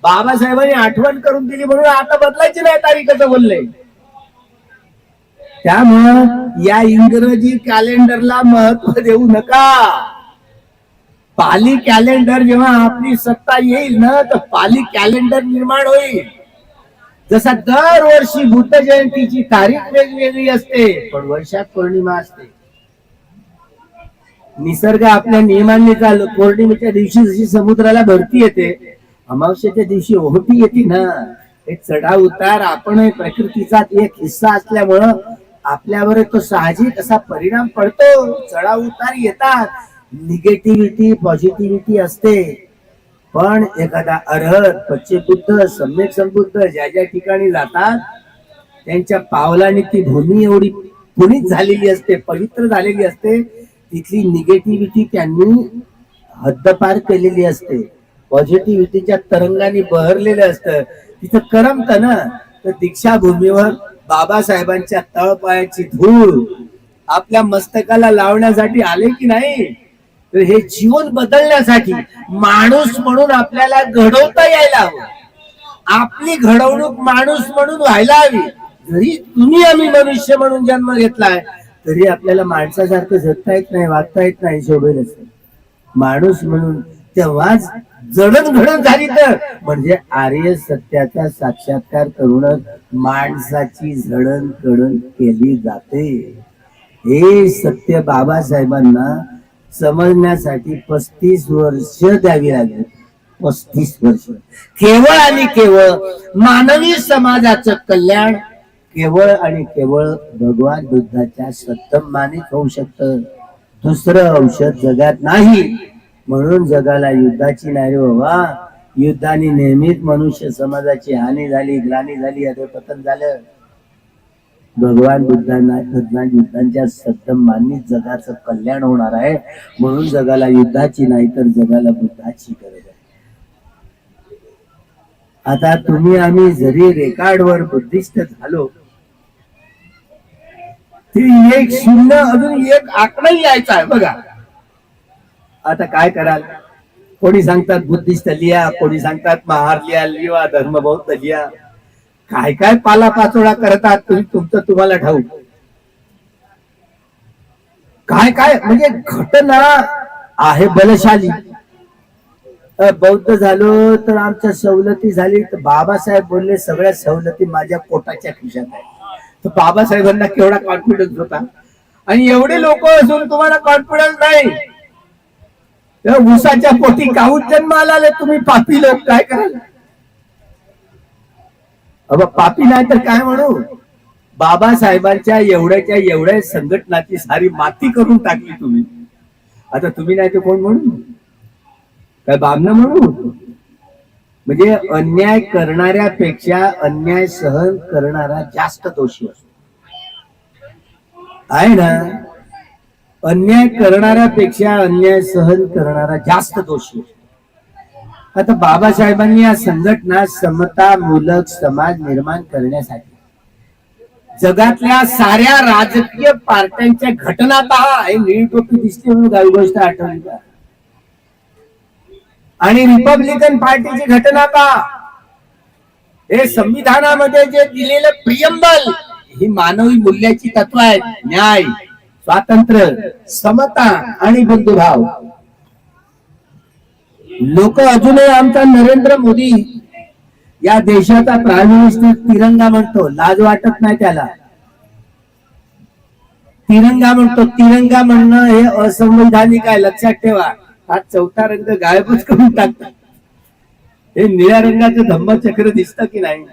बाबासाहेबांनी आठवण करून दिली म्हणून आता बदलायची नाही तारीख असं बोलले. त्यामुळं या इंग्रजी कॅलेंडरला महत्व देऊ नका. पाली कॅलेंडर जेव्हा आपली सत्ता येईल ना तर पाली कॅलेंडर निर्माण होईल. जसा दरवर्षी बुद्ध जयंतीची तारीख वेगवेगळी असते पण वैशाख पौर्णिमा असते. निसर्ग आपल्या नियमांनी चालू. पौर्णिमेच्या दिवशी जशी समुद्राला भरती येते, अमावस्येच्या दिवशी ओहोटी येते ना. एक चढाव उतार आपण प्रकृतीचा एक हिस्सा असल्यामुळं आपल्यावर तो साहजिक असा परिणाम पडतो. चढाव उतार येतात, निगेटिव्हिटी पॉझिटिव्हिटी असते. पण एखादा अर्हत पच्चेबुद्ध सम्यक संबुद्ध ज्या ज्या ठिकाणी जातात त्यांच्या पावलाने ती भूमी एवढी पुनीत झालेली असते, पवित्र झालेली असते. तिथली निगेटिव्हिटी त्यांनी हद्दपार केलेली असते. पॉझिटिव्हिटीच्या तरंगाने बहरलेलं असतं. तिथं करमत ना. तर दीक्षाभूमीवर बाबासाहेबांच्या तळपायाची धूळ आपल्या मस्तकाला लावण्यासाठी आले की नाही, तर हे जीवन बदलण्यासाठी माणूस म्हणून आपल्याला घडवता यायला हवं. आपली घडवणूक माणूस म्हणून व्हायला हवी. जरी तुम्ही आम्ही मनुष्य म्हणून जन्म घेतलाय तरी आपल्याला माणसासारखं जगता येत नाही, वागता येत नाही. सोडूनच माणूस म्हणून तेव्हाच जडणघडण झाली तर म्हणजे आर्य सत्याचा साक्षात्कार करूनच माणसाची जडणघडण केली जाते. हे सत्य बाबासाहेबांना समजण्यासाठी 35 वर्ष द्यावी लागली. 35 वर्ष केवळ आणि केवळ मानवी समाजाचं कल्याण केवळ आणि केवळ भगवान बुद्धाच्या सत्तमानेच होऊ शकतं. दुसरं औषध जगात नाही. म्हणून जगाला युद्धाची नाही रे बाबा. युद्धाने नेहमीच मनुष्य समाजाची हानी झाली, ग्लानी झाली, अधोपतन झालं. भगवान बुद्धांच्या सत्तमानेच जगाचं कल्याण होणार आहे. म्हणून जगाला युद्धाची नाही तर जगाला बुद्धाची गरज आहे. आता तुम्ही आम्ही जरी रेकॉर्डवर बुद्धिस्ट झालो तरी 1 शून्य अजून 1 आकडा यायचा आहे बघा. आता काय कराल? कोणी सांगतात बुद्धिस्ट लिहा, कोणी सांगतात महार लिहा, धर्मबौद्ध लिहा. काय काय पालापाचोळा करतात तुम्ही, तुमचं तुम्हाला ठाऊक. काय काय म्हणजे घटना आहे बलशाली. बौद्ध झालो तर आमच्या सवलती झाली तर बाबासाहेब बोलले सगळ्या सवलती माझ्या पोटाच्या खिशात आहे. तर बाबासाहेबांना केवढा कॉन्फिडन्स होता. आणि एवढे लोक असून तुम्हाला कॉन्फिडन्स नाही. ऊसाच्या पोटी काहून जन्माला आले तुम्ही पापी लोक, काय कराल? पापी नाही तर काय म्हणू. बाबासाहेबांच्या एवढ्याच्या एवढ्या संघटनाची सारी माती करून टाकली तुम्ही. आता तुम्ही नाही तर कोण म्हणू? काय बामणं म्हणू? म्हणजे अन्याय करणाऱ्यापेक्षा अन्याय सहन करणारा जास्त दोषी असतो आहे ना. अन्याय करणाऱ्यापेक्षा अन्याय सहन करणारा जास्त दोषी. आता बाबासाहेबांनी या संघटना समतामूलक समाज निर्माण करण्यासाठी जगातल्या साऱ्या राजकीय पार्ट्यांच्या घटना पहा. हे निळी टोपी दिसते म्हणून काही गोष्ट आठवली का? आणि रिपब्लिकन पार्टीची घटना पहा. हे संविधानामध्ये जे दिलेलं प्रियंबल ही मानवी मूल्याची तत्व आहेत. न्याय, स्वातंत्र्य, समता आणि बंधुभाव. लोक अजूनही आमचा नरेंद्र मोदी या देशाचा प्राईम मिनिस्टर तिरंगा म्हणतो. लाज वाटत नाही त्याला. तिरंगा म्हणतो. तिरंगा म्हणणं हे असंवैधानिक आहे, लक्षात ठेवा. हा चौथा रंग गायबच करून टाकतात. हे निळ्या रंगाचं धम्मचक्र दिसतं की नाही?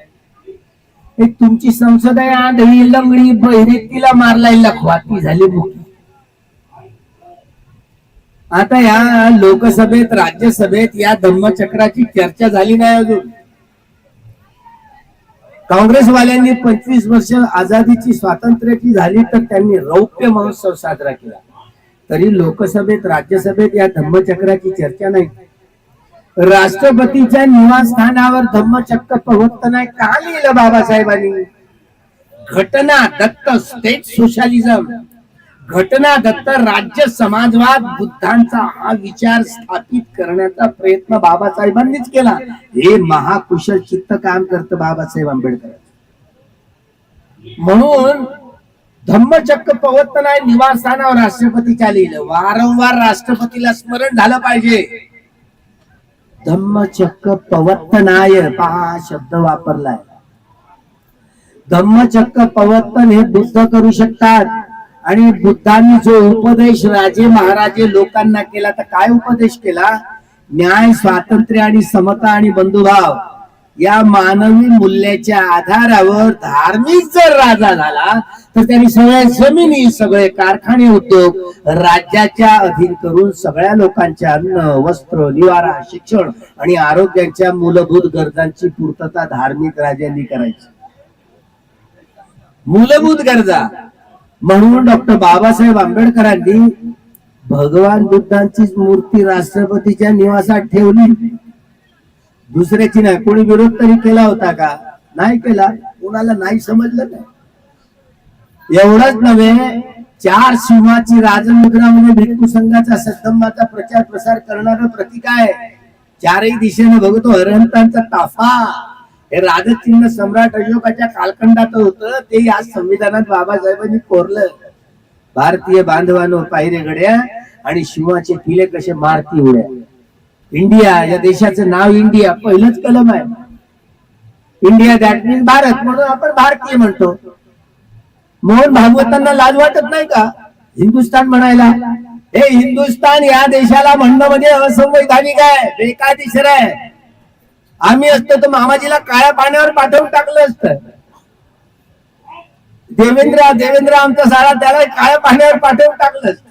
हे तुमची संसद आहे. आंधळी लंगडी बहिरेतीला मारलाय लखवाती झाली मुकी. आता या लोकसभेत राज्यसभेत या धम्मचक्राची चर्चा झाली नाही अजून. काँग्रेसवाल्यांनी 25 वर्ष आझादीची स्वातंत्र्याची झाली तर त्यांनी रौप्य महोत्सव साजरा केला. तरी लोकसभेत राज्यसभेत या धम्मचक्राची चर्चा नाही. राष्ट्रपतीच्या निवासस्थानावर धम्मचक्र पवत्त नाही. का लिहिलं बाबासाहेबांनी? घटना दत्त स्टेट सोशलिझम, घटना दत्त राज्य समाजवाद, बुद्धांचा हा विचार स्थापित करण्याचा प्रयत्न बाबासाहेबांनीच केला. हे महाकुशल चित्त काम करतं बाबासाहेब आंबेडकर. म्हणून धम्मचक्र पवत्त नाही निवासस्थानावर राष्ट्रपतीच्या लिहिलं. वारंवार राष्ट्रपतीला स्मरण झालं पाहिजे. धम्मचक्र पवत्तनाय पहा शब्द वापरलाय. धम्मचक्र पवत्तन हे बुद्ध करू शकतात. आणि बुद्धांनी जो उपदेश राजे महाराजे लोकांना केला तर काय उपदेश केला? न्याय, स्वातंत्र्य आणि समता आणि बंधुभाव या मानवी मूल्याच्या आधारावर धार्मिक जर राजा झाला तर त्यांनी सगळ्या जमिनी, सगळे कारखाने, उद्योग राज्याच्या अधीन करून सगळ्या लोकांच्या अन्न, वस्त्र, निवारा, शिक्षण आणि आरोग्याच्या मूलभूत गरजांची पूर्तता धार्मिक राजांनी करायची. मूलभूत गरजा. म्हणून डॉक्टर बाबासाहेब आंबेडकरांनी भगवान बुद्धांचीच मूर्ती राष्ट्रपतीच्या निवासात ठेवली. दुसऱ्याची नाही. कोणी विरोध तरी केला होता का? नाही केला. कोणाला नाही समजलं नाही. एवढंच नव्हे, 4 सिंहाची राजमुद्रा म्हणजे भिक्खू संघाचा सद्धम्माचा प्रचार प्रसार करणारं प्रतीक आहे. चारही दिशेने बघतो अरहंतांचा ताफा. हे राजचिन्ह सम्राट अशोकाच्या कालखंडात होतं. ते या संविधानात बाबासाहेबांनी कोरलं. भारतीय बांधवांनो पायरे गड्या आणि शिवाचे किल्ले कसे मारती उड्या. इंडिया या देशाचं नाव इंडिया पहिलंच कलम आहे. इंडिया दॅट मीन्स भारत, म्हणून आपण भारतीय म्हणतो. मोहन भागवतांना लाज वाटत नाही का हिंदुस्थान म्हणायला? हे हिंदुस्थान या देशाला म्हणणं म्हणजे असंवैधानिक आहे, बेकायदेशीर आहे. आम्ही असतो तर मामाजीला काळ्या पाण्यावर पाठवून टाकलं असतं. देवेंद्र आमचा सारा त्याला काळ्या पाण्यावर पाठवून टाकलं असतं.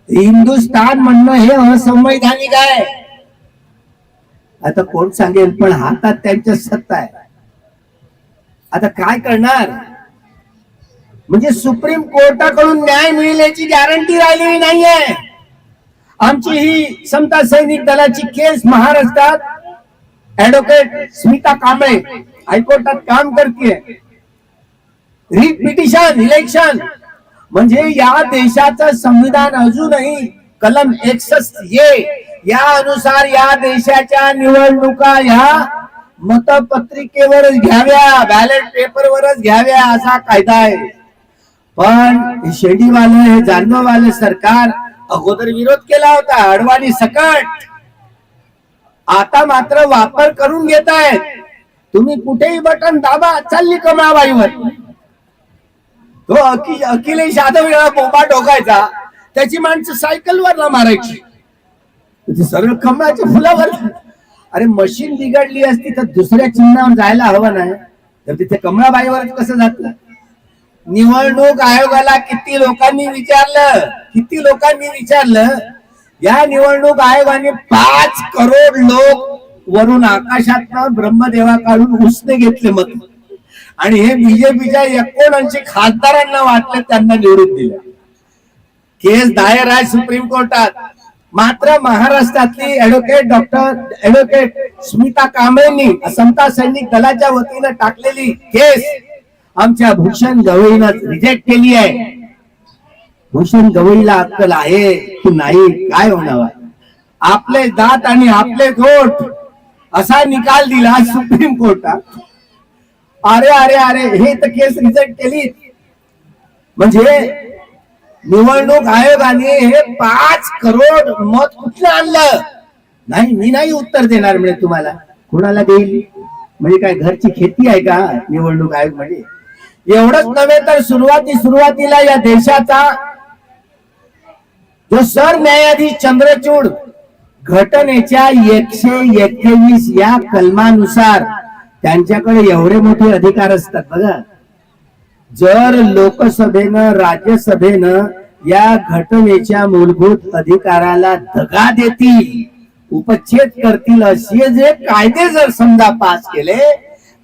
हिंदुस्थान म्हणणं हे असंवैधानिक आहे. आता कोण सांगेल, पण हातात त्यांच्या सत्ता आहे. आता काय करणार? म्हणजे सुप्रीम कोर्टाकडून न्याय मिळण्याची गॅरंटी राहिलेली नाहीये. आमची ही समता सैनिक दलाची केस महाराष्ट्रात ऍडव्होकेट स्मिता कांबळे हायकोर्टात काम करते. रिट पिटिशन इलेक्शन म्हणजे या देशाचं संविधान अजूनही कलम 61A या अनुसार या देशाच्या निवडणुका ह्या मतपत्रिकेवरच घ्याव्या, बॅलेट पेपरवरच घ्याव्या असा कायदा आहे. पण शेडीवाले, हे जानवाले सरकार अगोदर विरोध केला होता अडवाणी सकट. आता मात्र वापर करून घेत आहेत. तुम्ही कुठेही बटन दाबा, चालली कमळाबाईवर. तो अखिलेश यादव वेळा बोंबा ठोकायचा, त्याची माणसं सायकलवर मारायची, सरळ कमळाच्या फुलावर. अरे मशीन बिघडली असती तर दुसऱ्या चिन्हावर जायला हवं नाही, तर तिथे कमळाबाईवरच कसं जात? निवडणूक आयोगाला किती लोकांनी विचारलं? या निवडणूक आयोगाने 5 करोड लोक वरून आकाशात ब्रह्मदेवाकडून उसने घेतले मत, आणि हे बीजेपीच्या 79 खासदारांना वाटलं, त्यांना निवडून दिलं. केस दायर आहे सुप्रीम कोर्टात. मात्र महाराष्ट्रातली ऍडव्होकेट स्मिता कांबळेंनी समता सैनिक दलाच्या वतीनं टाकलेली केस आमच्या भूषण गवईनं रिजेक्ट केली आहे. भूषण गवईला अक्कल आहे की नाही काय होणार? आपले दात आणि आपले गोठ असा निकाल दिला सुप्रीम कोर्टात. अरे अरे अरे हे तर केस रिजेक्ट केली. म्हणजे निवडणूक आयोगाने हे 5 करोड मत कुठलं आणलं? नाही, मी नाही उत्तर देणार म्हणजे तुम्हाला. कुणाला देईल? म्हणजे काय घरची खेती आहे का निवडणूक आयोग? म्हणजे एवढंच नव्हे तर सुरुवातीला या देशाचा जो सरन्यायाधीश चंद्रचूड घटनेच्या 128 या कलमानुसार त्यांच्याकडे एवढे मोठे अधिकार असतात बघा. जर लोकसभेनं राज्यसभेनं या घटनेच्या मूलभूत अधिकाराला दगा देतील, उपच्छेद करतील असे जे कायदे जर समजा पास केले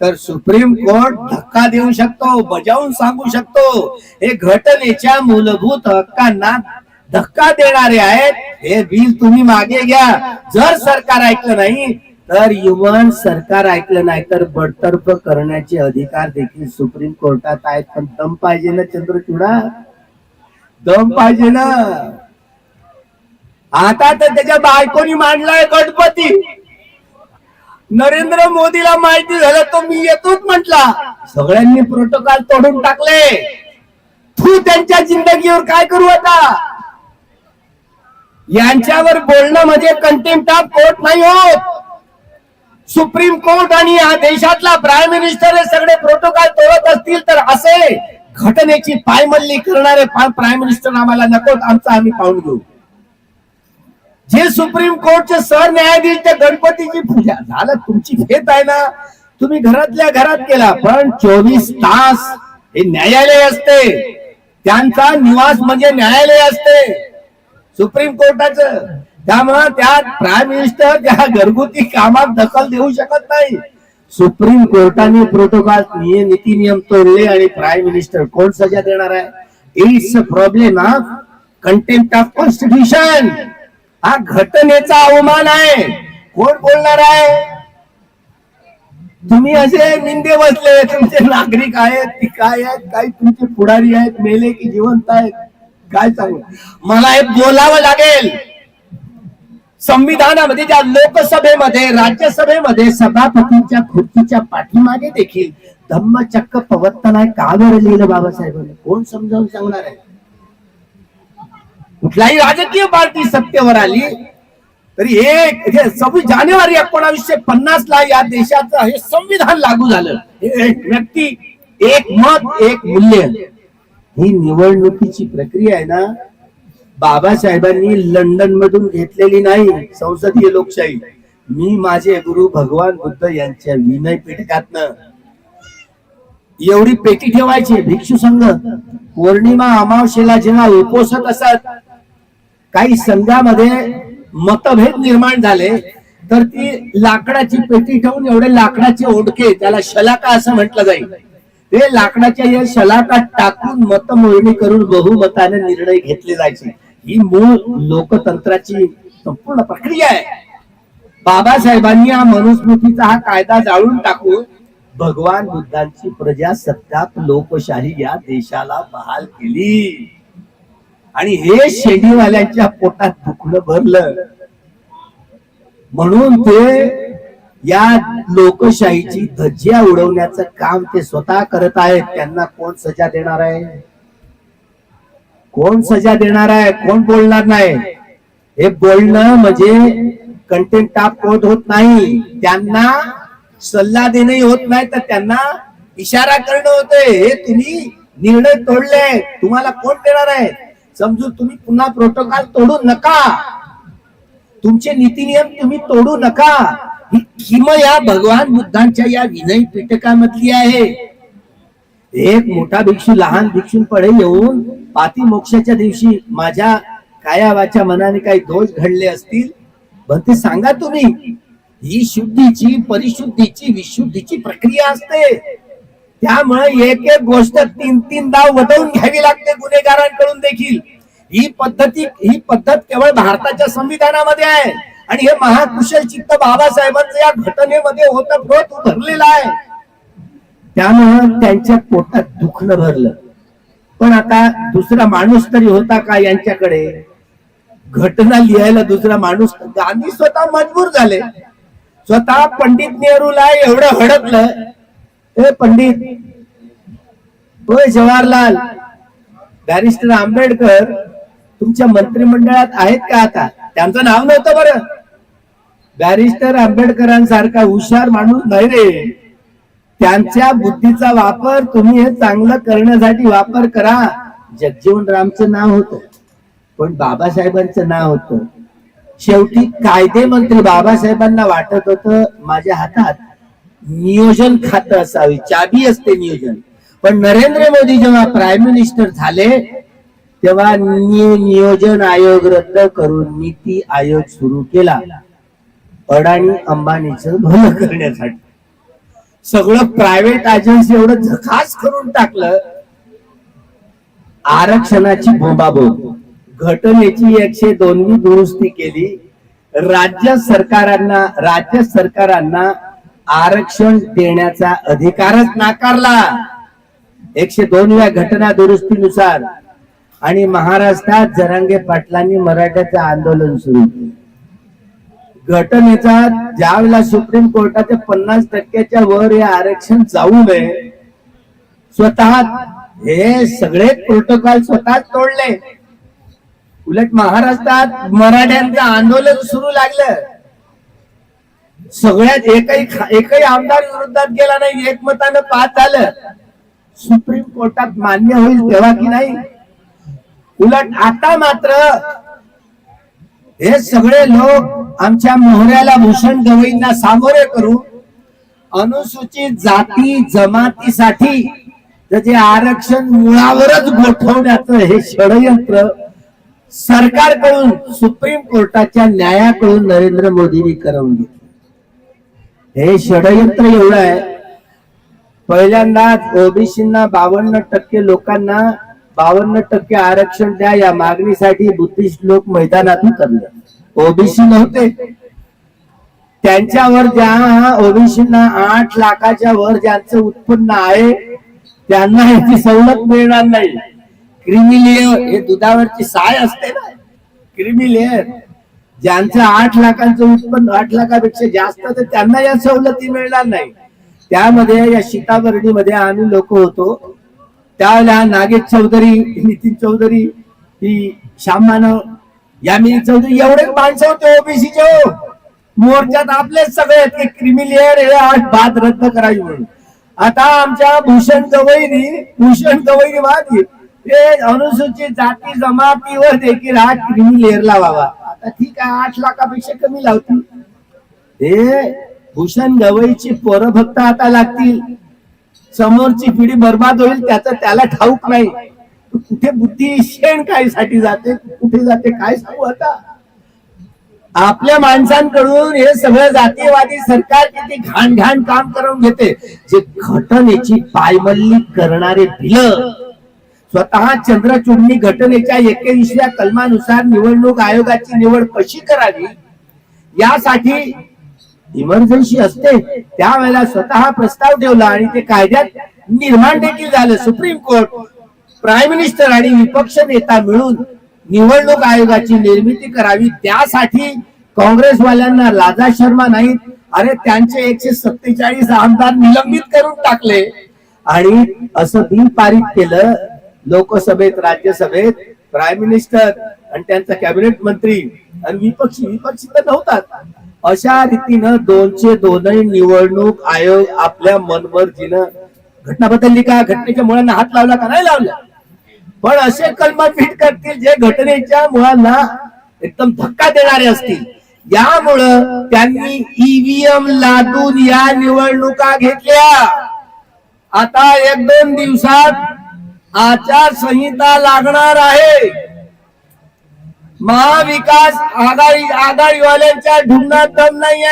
तर सुप्रीम कोर्ट धक्का देऊ शकतो, बजावून सांगू शकतो हे घटनेच्या मूलभूत हक्कांना धक्का देणारे आहेत. हे बिल तुम्ही मागे घ्या. जर सरकार ऐकलं नाही तर युवन सरकार ऐकलं नाही तर बडतर्फ करण्याचे अधिकार देखील सुप्रीम कोर्टात आहेत. पण दम पाहिजे ना चंद्रचूडा, दम पाहिजे ना. आता तर त्याच्या बायकोनी मांडलाय गणपती. नरेंद्र मोदीला माहिती झालं तो मी येतोच म्हटला. सगळ्यांनी प्रोटोकॉल तोडून टाकले. तू त्यांच्या जिंदगीवर काय करू आता? यांच्यावर बोलणं म्हणजे कंटेम्प्ट ऑफ कोर्ट नाही होत. सुप्रीम कोर्ट आणि या देशातला प्राईम मिनिस्टर हे सगळे प्रोटोकॉल तोडत असतील तर असे घटनेची पायमल्ली करणारे प्राईम मिनिस्टर आम्हाला नको. आमचा आम्ही पाहून घेऊ. जे सुप्रीम कोर्टचे सरन्यायाधीश त्या गणपतीची पूजा झालं, तुमची फेत आहे ना, तुम्ही घरातल्या घरात केला. पण 24 तास हे न्यायालय असते. त्यांचा निवास म्हणजे न्यायालय असते सुप्रीम कोर्टाचं. त्यामुळे त्यात प्राईम मिनिस्टर त्या घरगुती कामात दखल देऊ शकत नाही. सुप्रीम कोर्टाने प्रोटोकॉल नीती नियम तोडले आणि प्राईम मिनिस्टर कोण सजा देणार आहे? It's a problem of contempt of constitution. हा घटनेचा अवमान आहे. कोण बोलणार आहे? तुम्ही असे निंदे बसले. तुमचे नागरिक आहेत की काय आहेत? काही तुमचे पुढारी आहेत, मेले की जिवंत आहेत? काय सांगू? मला हे बोलावं लागेल. संविधानामध्ये ज्या लोकसभेमध्ये राज्यसभेमध्ये सभापतींच्या खुर्चीच्या पाठीमागे देखील धम्मचक्र प्रवर्तन आहे. का बरं लिहिलं बाबासाहेबांनी? कोण समजावून सांगणार आहे? कुठलाही राजकीय पार्टी सत्तेवर आली तरी 26 जानेवारी 1950 ला या देशाचं हे संविधान लागू झालं. एक व्यक्ती एक मत एक मूल्य. ही निवडणुकीची प्रक्रिया आहे ना, बाबासाहेबांनी लंडन मधून घेतलेली नाही संसदीय लोकशाही. मी माझे गुरु भगवान बुद्ध यांच्या विनय पीठकातनं एवढी पेटी ठेवायची. भिक्षू संघ पौर्णिमा अमावस्येला जेव्हा उपोषत असत, काही संघामध्ये मतभेद निर्माण झाले तर ती लाकडाची पेटी ठेवून एवढे लाकडाचे ओढके, त्याला शलाका असं म्हटलं जाईल, ते लाकडाच्या या शलाकात टाकून मतमोजणी करून बहुमताने निर्णय घेतले जायचे. ही मूळ लोकतंत्राची संपूर्ण प्रक्रिया आहे. बाबासाहेबांनी हा मनुस्मृतीचा हा कायदा जाळून टाकून भगवान बुद्धांची प्रजासत्ताक लोकशाही या देशाला बहाल केली. आणि हे शेंडीवाल्यांच्या पोटात दुखणं भरलं म्हणून ते या लोकशाहीची धज्जिया उडवण्याचं काम ते स्वतः करत आहेत. त्यांना कोण सजा देणार आहे? कोण सजा देणार आहे? कोण बोलणार नाही? हे बोलणं म्हणजे कंटेम्प्ट ऑफ कोर्ट होत नाही. त्यांना सल्ला देणंही होत नाही तर त्यांना इशारा करणं होते. हे तुम्ही निर्णय तोडले, तुम्हाला कोण देणार आहे समजून? तुम्ही पुन्हा प्रोटोकॉल तोडू नका. तुमचे नीती नियम तुम्ही तोडू नका. ही किमया भगवान बुद्धांच्या या विनय पीठकामधली आहे. एक मोठा भिक्षू लहान भिक्षूंकडे येऊन पाती मोक्षाच्या दिवशी माझ्या कायावाच्या मनाने काही दोष घडले असतील पण ते सांगा तुम्ही. ही शुद्धीची परिशुद्धीची विशुद्धीची प्रक्रिया असते. त्यामुळे एक एक गोष्ट 3-3 दाव वटवून घ्यावी लागते गुन्हेगारांकडून देखील. ही पद्धत केवळ भारताच्या संविधानामध्ये आहे आणि हे महाकुशल चित्त बाबासाहेबांचं या घटनेमध्ये होत भरलेलं आहे. त्यामुळं त्यांच्या पोटात दुखणं भरलं. पण आता दुसरा माणूस तरी होता का यांच्याकडे घटना लिहायला? दुसरा माणूस, गांधी स्वतः मजबूर झाले. स्वतः पंडित नेहरूला एवढं हडकलं, हे पंडित, होय जवाहरलाल, बॅरिस्टर आंबेडकर तुमच्या मंत्रिमंडळात आहेत का? आता त्यांचं नाव नव्हतं बरं. बॅरिस्टर आंबेडकरांसारखा हुशार माणूस नाही रे. त्यांच्या बुद्धीचा वापर तुम्ही हे चांगलं करण्यासाठी वापर करा. जगजीवन रामचं नाव होतं, पण बाबासाहेबांचं नाव होतं. शेवटी कायदे मंत्री बाबासाहेबांना वाटत होतं माझ्या हातात नियोजन खातं असावी, चाबी असते नियोजन. पण नरेंद्र मोदी जेव्हा प्राईम मिनिस्टर झाले तेव्हा नियोजन आयोग रद्द करून नीती आयोग सुरू केला, अडाणी अंबानीचं भलं करण्यासाठी. सगळं प्रायव्हेट एजन्सी एवढं झकास करून टाकलं. आरक्षणाची बोंबाबोंब, घटनेची 102वी दुरुस्ती केली. राज्य सरकारांना आरक्षण देण्याचा अधिकारच नाकारला 102व्या घटना दुरुस्तीनुसार. आणि महाराष्ट्रात जरांगे पाटलांनी मराठ्याचं आंदोलन सुरू केलं. घटनेचा ज्यावेळेला सुप्रीम कोर्टाच्या 50% वर हे आरक्षण जाऊ नये, स्वतः हे सगळे प्रोटोकॉल स्वतःच तोडले. उलट महाराष्ट्रात मराठ्यांचं आंदोलन सुरू लागलं. सगळ्यात एकही आमदार विरोधात गेला नाही, एकमतानं पास झालं. सुप्रीम कोर्टात मान्य होईल तेव्हा की नाही. उलट आता मात्र हे सगळे लोक आमच्या मोहऱ्याला भूषण गवईंना सामोरे करून अनुसूचित जाती जमातीसाठी त्याचे आरक्षण मुळावरच गोठवण्याचं हे षडयंत्र सरकारकडून, सुप्रीम कोर्टाच्या न्यायाकडून नरेंद्र मोदींनी करवून घेतलं. हे षडयंत्र एवढं आहे, पहिल्यांदाच ओबीसींना 52% लोकांना 52% आरक्षण द्या या मागणीसाठी बुद्धिस्ट लोक मैदानात उतरले. ओबीसी नव्हते, त्यांच्यावर ज्या ओबीसींना 8 लाखाच्या वर ज्यांचं उत्पन्न आहे त्यांना याची सवलत मिळणार नाही. क्रिमी लेअर, हे दुधावरची साय असते ना, क्रिमी लेअर, ज्यांचं 8 लाखांचं उत्पन्न, 8 लाखापेक्षा जास्त, तर त्यांना या सवलती मिळणार नाही. त्यामध्ये या सीताबर्डीमध्ये आम्ही लोक होतो. त्यावेळेला नागेश चौधरी, नितीन चौधरी, ही श्याम मानव, यामिनी चौधरी, एवढे माणसं होते ओबीसीचे. मोर्चात आपलेच सगळे क्रिमी लेअर हे 8 बाद रद्द करावी म्हणून. आता आमच्या भूषण गवईनी मागली हे अनुसूचित जाती जमातीवर देखील हा क्रिमी लेअर लावावा. आता ठीक आहे, 8 लाखापेक्षा कमी लावतील. हे भूषण गवईची पोरं फक्त आता लागतील, समोरची पिढी बर्बाद होईल त्याचं त्याला ठाऊक नाही. कुठे बुद्धी शेण काय साठी जाते, कुठे जाते काय सांगू. आता आपल्या माणसांकडून हे सगळं जातीयवादी सरकार किती घाण घाण काम करून घेते. जे घटनेची पायमल्ली करणारे भिलं, स्वतः चंद्रचूडनी घटनेच्या 21व्या कलमानुसार निवडणूक आयोगाची निवड कशी करावी यासाठी इमर्जन्सी असते त्यावेळेला स्वतः प्रस्ताव ठेवला आणि ते कायद्यात निर्माण देखील झालं. सुप्रीम कोर्ट, प्राईम मिनिस्टर आणि विपक्ष नेता मिळून निवडणूक आयोगाची निर्मिती करावी. त्यासाठी काँग्रेसवाल्यांना लाजा शर्मा नाहीत. अरे त्यांचे 147 आमदार निलंबित करून टाकले आणि असं बिल पारित केलं लोकसभेत, राज्यसभेत. प्राईम मिनिस्टर आणि त्यांचा कॅबिनेट मंत्री आणि विपक्षी तर नव्हतात. अशा रीतीनं 202 निवडणूक आयोग आपल्या मनमर्जीनं घटना बदलली का, घटनेच्या मुळांना हात लावला का, नाही लावला. पण असे कलम फिट करतील जे घटनेच्या मुळांना एकदम धक्का देणारे असतील. यामुळं त्यांनी ईव्हीएम लादून या निवडणुका घेतल्या. आता 1-2 दिवसात आचारसंहिता लागणार आहे. महाविकास आघाडीवाल्यांच्या ढुंगणात दम नाही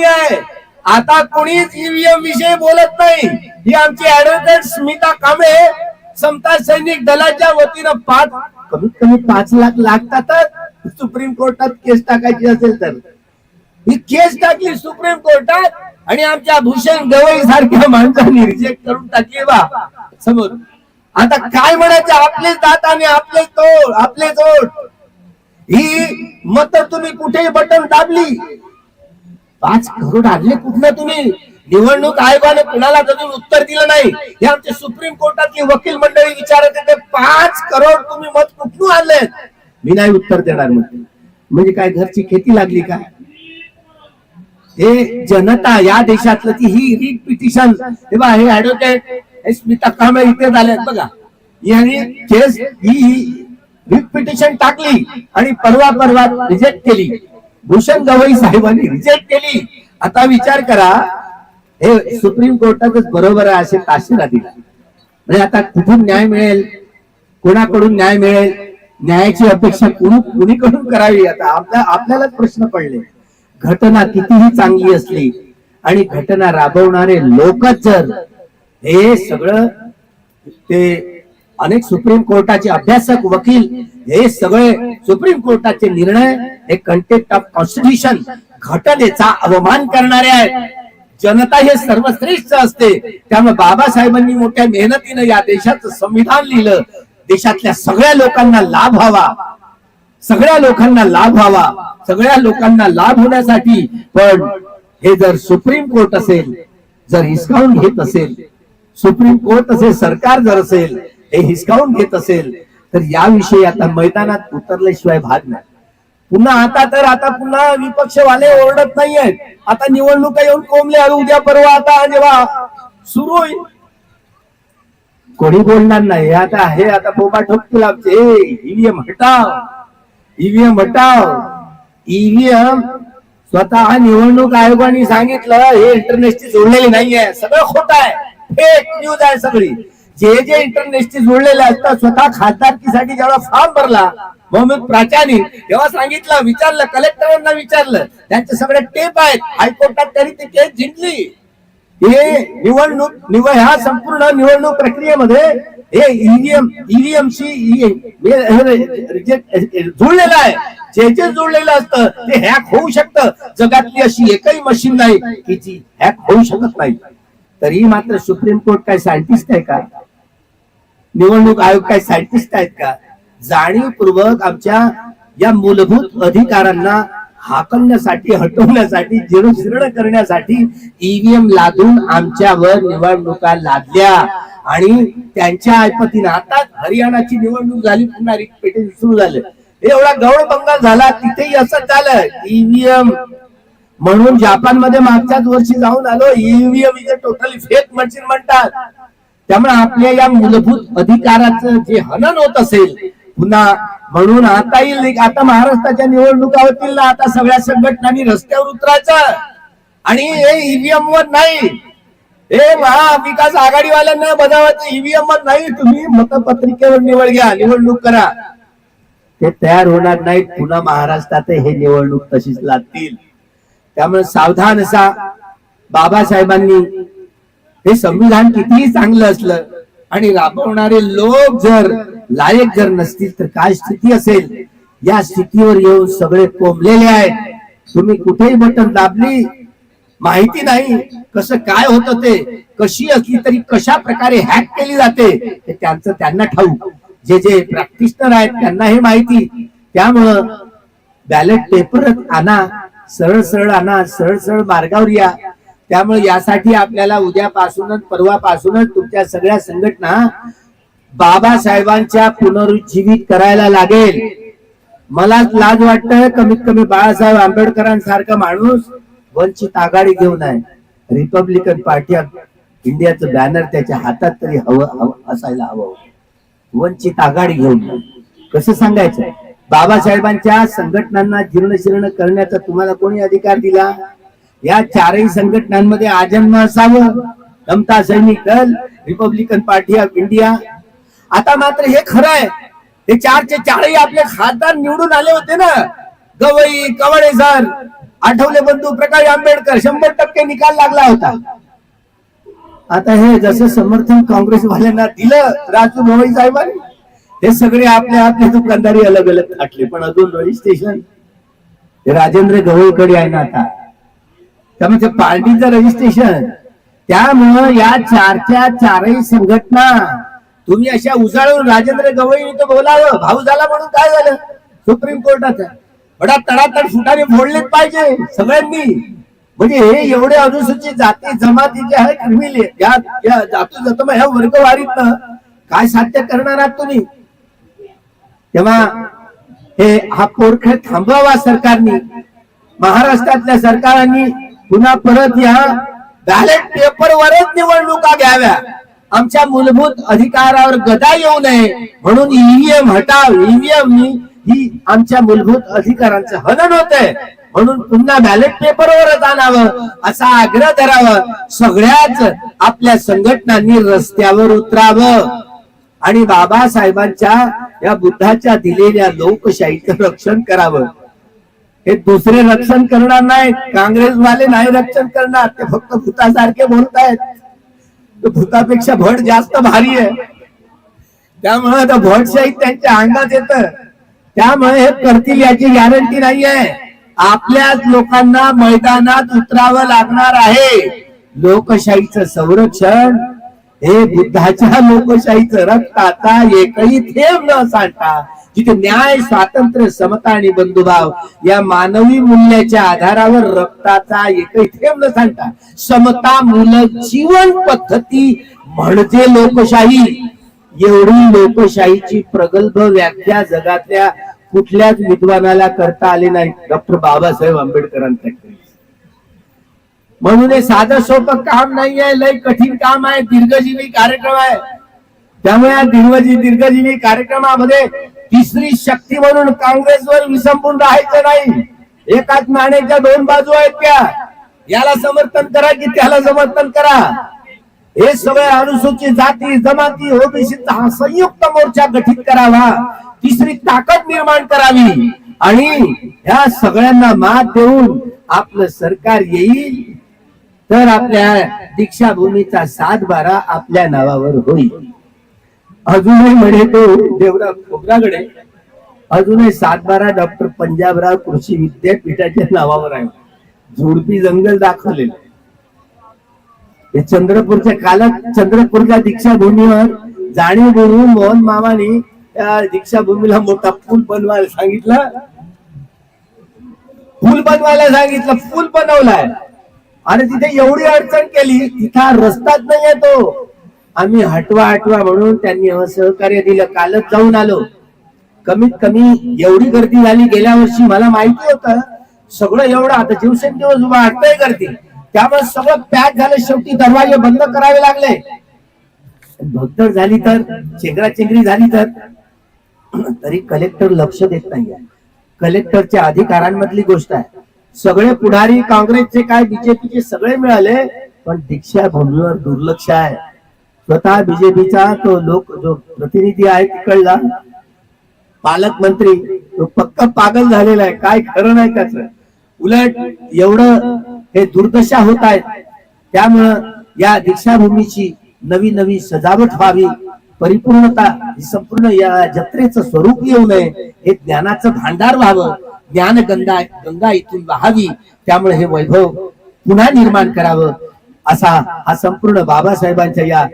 आहे. आता कुणीच ईव्हीएम विषयी बोलत नाही. ही आमची ऍडव्होकेट स्मिता कांबळे समता सैनिक दलाच्या वतीनं कमीत कमी 5 लाख लागतातच सुप्रीम कोर्टात केस टाकायची असेल तर. ही केस टाकली सुप्रीम कोर्टात आणि आमच्या भूषण गवई सारख्या माणसांनी रिजेक्ट करून टाकली बा समोर. आता काय म्हणायचं, आपलेच दात आणि आपले जोड. ही मत तुम्ही कुठेही बटन दाबली, 5 करोड आणले कुठनं तुम्ही? निवडणूक आयोगाने कुणाला अजून उत्तर दिलं नाही. हे आमचे सुप्रीम कोर्टातली वकील मंडळी विचारत होते, 5 करोड तुम्ही मत कुठून आणले? मी नाही उत्तर देणार म्हणजे काय घरची खेती लागली का? हे जनता या देशातलं ती ही रीट पिटिशन, तेव्हा हे ऍडव्होकेट स्मिता कांबळे इथे झाले बघा, यांनी केस ही रीट पिटिशन टाकली आणि परवा रिजेक्ट केली. भूषण गवई साहेबांनी रिजेक्ट केली. आता विचार करा, हे सुप्रीम कोर्टातच बरोबर आहे असे ताशेरा दिला. म्हणजे आता कुठून न्याय मिळेल, कोणाकडून न्याय मिळेल, न्यायाची अपेक्षा कुणीकडून करावी? आता आपल्यालाच प्रश्न पडले. घटना कितीही चांगली असली आणि घटना राबवणारे लोकच जर हे सगळं, ते अनेक सुप्रीम कोर्टाचे अभ्यासक वकील, हे सगळे सुप्रीम कोर्टाचे निर्णय हे कंटेम्प्ट ऑफ कॉन्स्टिट्यूशन, घटनेचा अवमान करणारे आहेत. जनता हे सर्वश्रेष्ठ असते. त्यामुळे बाबासाहेबांनी मोठ्या मेहनतीने या देशाचं संविधान लिहिलं. देशातल्या सगळ्या लोकांना लाभ व्हावा, सगळ्या लोकांना लाभ होण्यासाठी. पण हे जर सुप्रीम कोर्ट असेल, जर हिसकावून घेत असेल, सुप्रीम कोर्ट असेल, सरकार जर असेल, हे हिसकावून घेत असेल, तर याविषयी आता मैदानात उतरल्याशिवाय भाग नाही. आता पुन्हा विपक्षवाले ओरडत नाहीयेत. आता निवडणुका येऊन कोंबल्या, उद्या परवा आता जेव्हा सुरू होईल कोणी बोलणार नाही. आता बोबा ठोकतील आमचे, ईव्हीएम हटाव. ईव्हीएम स्वतः निवडणूक आयोगाने सांगितलं हे इंटरनेटशी जोडलेली नाहीये, सगळं खोटं आहे, फेक न्यूज आहे सगळी. जे इंटरनेटशी जोडलेले असतात, स्वतः खासदारकीसाठी जेव्हा फॉर्म भरला मोहम्मद प्राचानी, तेव्हा सांगितलं, विचारलं, कलेक्टरांना विचारलं, त्यांचे सगळे टेप आहेत, हायकोर्टात त्यांनी ती केस जिंकली. हे ह्या संपूर्ण निवडणूक प्रक्रियेमध्ये हे ईव्हीएमशी जुळलेलं आहे. जे जुळलेलं असतं ते हॅक होऊ शकतं. जगातली अशी एकही मशीन नाही की जी हॅक होऊ शकत नाही. तरी मात्र सुप्रीम कोर्ट काय सायंटिस्ट आहे का? निवडणूक आयोग काय सायंटिस्ट आहेत का? जाणीवपूर्वक आमच्या या मूलभूत अधिकारांना हाकलण्यासाठी, हटवण्यासाठी, जीर्ण करण्यासाठी ईव्हीएम लादून आमच्यावर निवडणुका लादल्या. आणि त्यांच्या ऐपतीने आता हरियाणाची निवडणूक झाली, पुन्हा रिपीट सुरू झालं. एवढा गौड बंगाल झाला, तिथेही असं झालं. ईव्हीएम म्हणून जपानमध्ये मागच्याच वर्षी जाऊन आलो, EVM is totally fake machine म्हणतात. त्यामुळे आपल्या या मूलभूत अधिकाराचं जे हनन होत असेल पुन्हा, म्हणून आता महाराष्ट्राच्या निवडणुका होतील ना, आता सगळ्या संघटनांनी रस्त्यावर उतरायचं आणि हे ईव्हीएम वर नाही, हे महाविकास आघाडीवाल्यांना बजावायचं, ईव्हीएम वर नाही, तुम्ही मतपत्रिकेवर निवडणूक करा. ते तयार होणार नाहीत. पुन्हा महाराष्ट्रात हे निवडणूक तशीच लागतील. त्यामुळे सावधान असा. बाबासाहेबांनी हे संविधान कितीही चांगलं असलं आणि राबवणारे लोक जर लायक जर नसतील तर काय स्थिती असेल? या स्थितीवर येऊन सगळे कोंबलेले आहेत. तुम्ही कुठेही बटन दाबली, माहिती नाही कसं काय होतं, ते कशी असली तरी कशा प्रकारे हॅक केली जाते ते त्यांना ठाऊक. जे प्रॅक्टिशनर आहेत त्यांना हे माहिती. त्यामुळं बॅलेट पेपर आणा, सरळ आणा, सरळ मार्गावर या. त्यामुळे यासाठी आपल्याला उद्यापासूनच, परवापासूनच तुमच्या सगळ्या संघटना बाबासाहेबांच्या पुनरुज्जीवित करायला लागेल. मलाच लाज वाटतंय, कमीत कमी बाळासाहेब आंबेडकरांसारखा माणूस वंचित आघाडी घेऊन आहे, रिपब्लिकन पार्टी ऑफ इंडियाचं बॅनर त्याच्या हातात तरी असायला हवं. वंचित आघाडी घेऊन कसं सांगायचं? बाबासाहेबांच्या संघटनांना जीर्ण करण्याचा तुम्हाला कोणी अधिकार दिला? या चारही संघटनांमध्ये आजन्म असावं. समता सैनिक दल, रिपब्लिकन पार्टी ऑफ इंडिया. आता मात्र हे खरं आहे, हे चारही आपले खासदार निवडून आले होते ना. गवई, कवडे सर, आठवले बंधू, प्रकाश आंबेडकर, 100% निकाल लागला होता. आता हे जसं समर्थन काँग्रेसवाल्यांना दिलं राजू भोई साहेबांनी, हे सगळे आपल्या आपले दुकानदारी अलग अलग टाकले, पण अजून रजिस्ट्रेशन हे राजेंद्र गवईकडे आहे ना आता. त्यामुळे पार्टीचं रजिस्ट्रेशन, त्यामुळं या चारच्या चारही संघटना तुम्ही अशा उजाळून राजेंद्र गवई तो बोलावं भाऊ झाला म्हणून काय झालं सुप्रीम कोर्टाचा बडा तडातड फुटाने फोडलेच पाहिजे सगळ्यांनी. म्हणजे हे एवढे अनुसूचित जाती जमाती जे आहे क्रिमिनल या जाती जात ह्या वर्गवारीत काय साध्य करणार आहात तुम्ही. तेव्हा हे हा पोरखेळ थांबवावा सरकारने, महाराष्ट्रातल्या सरकारांनी पुन्हा परत या बॅलेट पेपरवरच निवडणुका घ्याव्या. आमच्या मूलभूत अधिकारावर गदा येऊ नये म्हणून ईव्हीएम हटाव. ईव्हीएम ही आमच्या मूलभूत अधिकारांचं हनन होतंय म्हणून पुन्हा बॅलेट पेपरवरच आणावं असा आग्रह धरावा. सगळ्याच आपल्या संघटनांनी रस्त्यावर उतरावं आणि बाबासाहेबांच्या या बुद्धाच्या दिलेल्या लोकशाहीचं रक्षण करावं. हे दुसरे रक्षण करणार नाही, काँग्रेसवाले नाही रक्षण करणार, ते फक्त भूतासारखे बोलतायत. भूतापेक्षा भट जास्त भारी आहे, त्यामुळे आता भटशाही त्यांच्या अंगात येत, त्यामुळे हे करतील याची गॅरंटी नाही आहे. आपल्याच लोकांना मैदानात उतरावं लागणार आहे. लोकशाहीचं संरक्षण हे बुद्धाच्या लोकशाहीचं रक्ताचा एकही थेंब न सांडता, जिथे न्याय स्वातंत्र्य समता आणि बंधुभाव या मानवी मूल्याच्या आधारावर रक्ताचा एकही थेंब न सांडता समतामूलक जीवन पद्धती म्हणजे लोकशाही. एवढी लोकशाहीची प्रगल्भ व्याख्या जगातल्या कुठल्याच विद्वानाला करता आली नाही, डॉक्टर बाबासाहेब आंबेडकरांच्या. म्हणून हे साधं सोपं काम नाही आहे, लय कठीण काम आहे, दीर्घजीवी कार्यक्रम आहे. त्यामुळे या दीर्घजीवी कार्यक्रमामध्ये तिसरी शक्ती म्हणून काँग्रेसवर विसंपून राहायचं नाही. एकाच नाण्याच्या दोन बाजू आहेत त्या, याला समर्थन करा की त्याला समर्थन करा. हे सगळे अनुसूचित जाती जमाती ओबीसीचा हा संयुक्त मोर्चा गठीत करावा, तिसरी ताकद निर्माण करावी आणि ह्या सगळ्यांना मात देऊन आपलं सरकार येईल तर आपल्या दीक्षाभूमीचा 7-12 आपल्या नावावर होईल. अजूनही म्हणे तो देवराव खोब्रागडे, अजूनही 7-12 डॉक्टर पंजाबराव कृषी विद्यापीठाच्या नावावर आहे. झुडपी जंगल दाखवलेलं चंद्रपूरच्या कालात चंद्रपूरच्या दीक्षाभूमीवर जाणीवपूर्वक मोहन मामानी त्या दीक्षाभूमीला मोठा पूल बनवायला सांगितलं. पूल बनवलाय आणि तिथे एवढी अडचण केली, तिथं रस्ताच नाहीये तो. आम्ही हटवा म्हणून त्यांनी सहकार्य दिलं. कालच जाऊन आलो. कमीत कमी एवढी गर्दी झाली गेल्या वर्षी, मला माहिती होतं सगळं एवढं. आता दिवसेंदिवस वाढतंय गर्दी, त्यामुळे सगळं पॅक झालं. शेवटी दरवाजे बंद करावे लागले. भगदड झाली तर, चेंगराचेंगरी झाली तर, तरी कलेक्टर लक्ष देत नाहीये. कलेक्टरच्या अधिकारांमधली गोष्ट आहे. सगळे पुढारी काँग्रेसचे काय बीजेपीचे सगळे मिळाले, पण दीक्षाभूमीवर दुर्लक्ष आहे. स्वतः बीजेपीचा तो जो प्रतिनिधी आहे तिकडला पालकमंत्री, तो पक्का पागल झालेला आहे. काय खरं नाही त्याच. उलट एवढं हे दुर्दशा होत आहेत. त्यामुळं या दीक्षाभूमीची नवी सजावट व्हावी, परिपूर्णता, संपूर्ण या जत्रेचं स्वरूप येऊ नये, हे ज्ञानाचं भांडार व्हावं, ज्ञान गंगा इथून वाहावी. त्यामुळे हे वैभव पुन्हा निर्माण करावं असा हा संपूर्ण बाबासाहेबांच्या या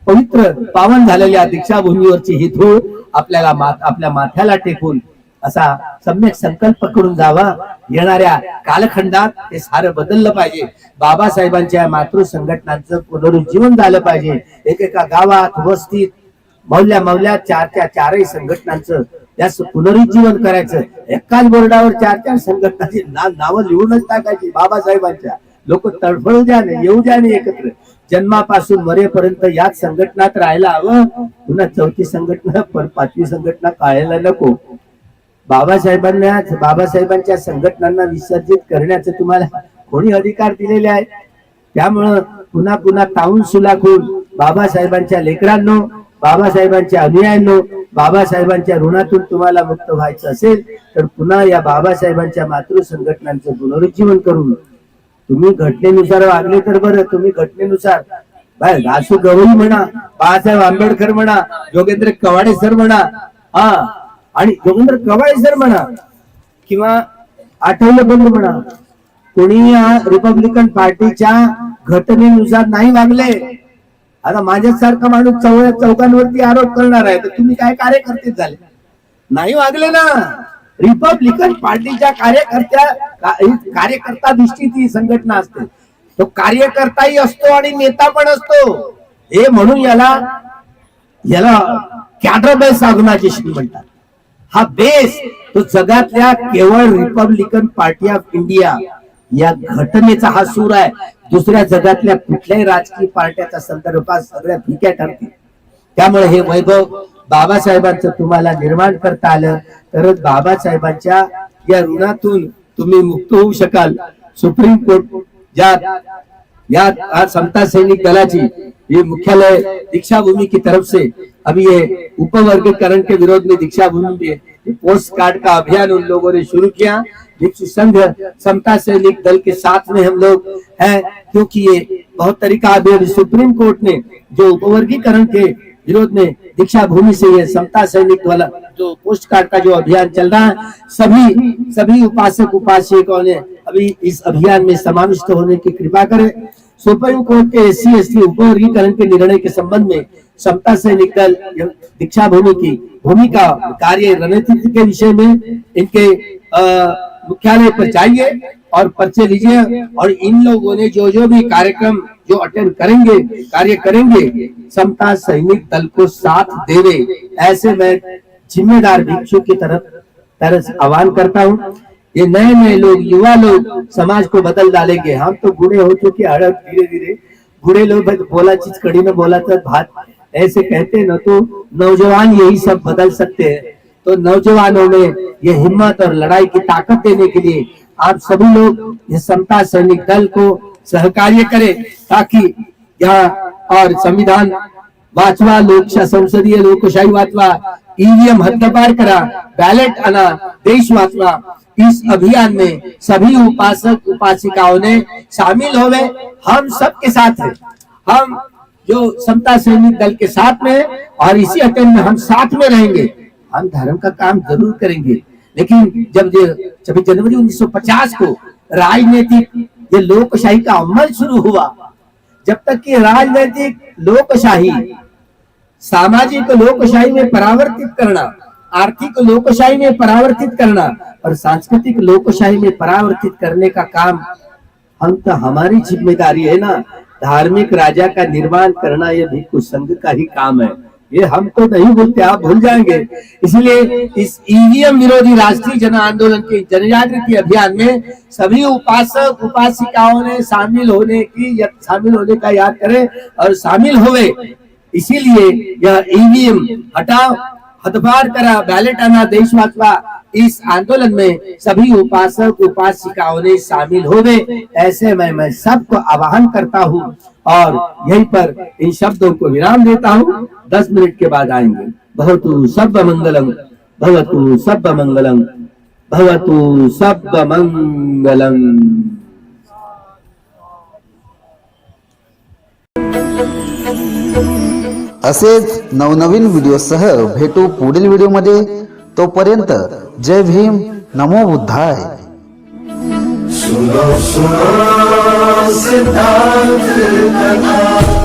पवित्र पावन झालेल्या दीक्षाभूमीवरची ही धूळ आपल्याला आपल्या माथ्याला टेकून असा सम्यक संकल्प करून जावा. येणाऱ्या कालखंडात हे सारं बदललं पाहिजे. बाबासाहेबांच्या मातृ संघटनांचं पुनरुज्जीवन झालं पाहिजे. एकेका गावात वस्तीत मौल्यात चारही संघटनांचं त्याच पुनरुज्जीवन करायचं. एकाच बोर्डावर 4 संघटनांची नावं लिहूनच टाकायची बाबासाहेबांच्या. लोक तडफडू द्या, येऊ द्या आणि एकत्र जन्मापासून मरेपर्यंत याच संघटनात राहायला हवं. पुन्हा 4थी संघटना 5वी संघटना कळायला नको. बाबासाहेबांच्या संघटनांना विसर्जित करण्याचे तुम्हाला कोणी अधिकार दिलेले आहेत? त्यामुळं पुन्हा ताऊन सुलाखून बाबासाहेबांच्या लेकरांनो, बाबासाहेबांच्या अनुयायांनो, बाबासाहेबांच्या ऋणातून तुम्हाला मुक्त व्हायचं असेल तर पुन्हा या बाबासाहेबांच्या मातृ संघटनांचं पुनरुज्जीवन करून तुम्ही घटनेनुसार वागले तर बरं. तुम्ही घटनेनुसार दासू गवई म्हणा, बाळासाहेब आंबेडकर म्हणा, योगेंद्र कवाडे सर म्हणा, हा, आणि योगेंद्र कवाडे सर म्हणा किंवा आठवले बंद म्हणा, कोणी या रिपब्लिकन पार्टीच्या घटनेनुसार नाही वागले. आता माझ्यासारखा माणूस चौकांवरती आरोप करणार आहे, तर तुम्ही काय कार्यकर्ते झाले? नाही वागले ना. रिपब्लिकन पार्टीच्या कार्यकर्ता दृष्टी ती संघटना असते. तो कार्यकर्ताही असतो आणि नेता पण असतो. हे म्हणून याला कॅडर बेस ऑर्गनायझेशन म्हणतात. हा बेस तो जगातल्या केवळ रिपब्लिकन पार्टी ऑफ इंडिया या घटनेचा हा सूर आहे. दुसऱ्या जगातल्या कुठल्याही राजकीय पार्ट्याच्या संदर्भात सगळ्या फिक्या ठरतील. त्यामुळे हे वैभव बाबासाहेबांचं तुम्हाला निर्माण करता आलं तरच बाबासाहेबांच्या या ऋणातून तुम्ही मुक्त होऊ शकाल. सुप्रीम कोर्ट या समता सैनिक दलाची ये मुख्यालय दीक्षा भूमि की तरफ से अभी ये उपवर्गीकरण के विरोध में दीक्षा भूमि में पोस्ट कार्ड का अभियान उन लोगों ने शुरू किया. भिक्षु संघ समता सैनिक दल के साथ में हम लोग हैं, क्योंकि ये बहुत तरीका अभी सुप्रीम कोर्ट ने जो उपवर्गीकरण के विरोध में दीक्षा भूमि से ये समता सैनिक वाला जो पोस्ट कार्ड का जो अभियान चल रहा है, सभी उपासक उपासिकाओं ने अभी इस अभियान में समाविष्ट होने की कृपा करें. सुप्रीम कोर्ट के SC/ST उपवर्गीकरण के निर्णय के संबंध में समता सैनिक दल दीक्षा भूमि की भूमिका कार्य रणनीति के विषय में इनके मुख्यालय पर जाइए और पर्चे लीजिए. और इन लोगों ने जो भी कार्यक्रम जो अटेंड करेंगे, कार्य करेंगे, समता सैनिक दल को साथ देवे, ऐसे मैं जिम्मेदार भिक्षु की तरफ आह्वान करता हूँ. ये नए लोग, युवा लोग समाज को बदल डालेंगे. हम तो बूढ़े हो चुके हैं, धीरे धीरे बूढ़े लोग बोला चीज कड़ी में बोला तो भात ऐसे कहते न, तो नौजवान यही सब बदल सकते हैं. तो नौजवानों में ये हिम्मत और लड़ाई की ताकत देने के लिए आप सभी लोग ये समता सैनिक दल को सहकार्य करें, ताकि यहाँ और संविधान वाचवा, संसदीय लोकशाही वाचवा, EVM हद्दपार करा, बैलेट आना, देश वाचवा, इस अभियान में सभी उपासक उपासिकाओं ने शामिल होवे. हम सबके साथ हैं, हम जो समता सैनिक दल के साथ में और इसी अटेंड में हम साथ में रहेंगे. हम धर्म का काम जरूर करेंगे, लेकिन जब 26 जनवरी 1950 को राजनीतिक ये लोकशाही का अमल शुरू हुआ, जब तक कि राजनीतिक लोकशाही सामाजिक लोकशाही में परावर्तित करना, आर्थिक लोकशाही में परावर्तित करना और सांस्कृतिक लोकशाही में परावर्तित करने का काम हम तो हमारी जिम्मेदारी है ना. धार्मिक राजा का निर्माण करना ये भिक्षु संघ का ही काम है. ये हम तो नहीं भूलते, आप भूल जाएंगे. इसलिए इस EVM विरोधी राष्ट्रीय जन आंदोलन के जनजागृति अभियान में सभी उपासक उपासिकाओं ने शामिल होने का याद करें और शामिल होवे. इसीलिए यह EVM हटाओ, हदपार करा, बैलेट आना, देश वाचवा, इस आंदोलन में सभी उपासक उपासिकाओं ने शामिल होवे, ऐसे मैं सबको आह्वान करता हूँ. और यहीं पर इन शब्दों को विराम देता हूँ. 10 मिनट के बाद आएंगे. भवतु सब्ब मंगलम, भवतु सब्ब मंगलम, भवतु सब्ब मंगलम. असेच नवनवीन व्हिडिओसह भेटू पुढील व्हिडिओमध्ये. तोपर्यंत जय भीम, नमो बुद्धाय. सुनो सुनो सिद्धांत कथा.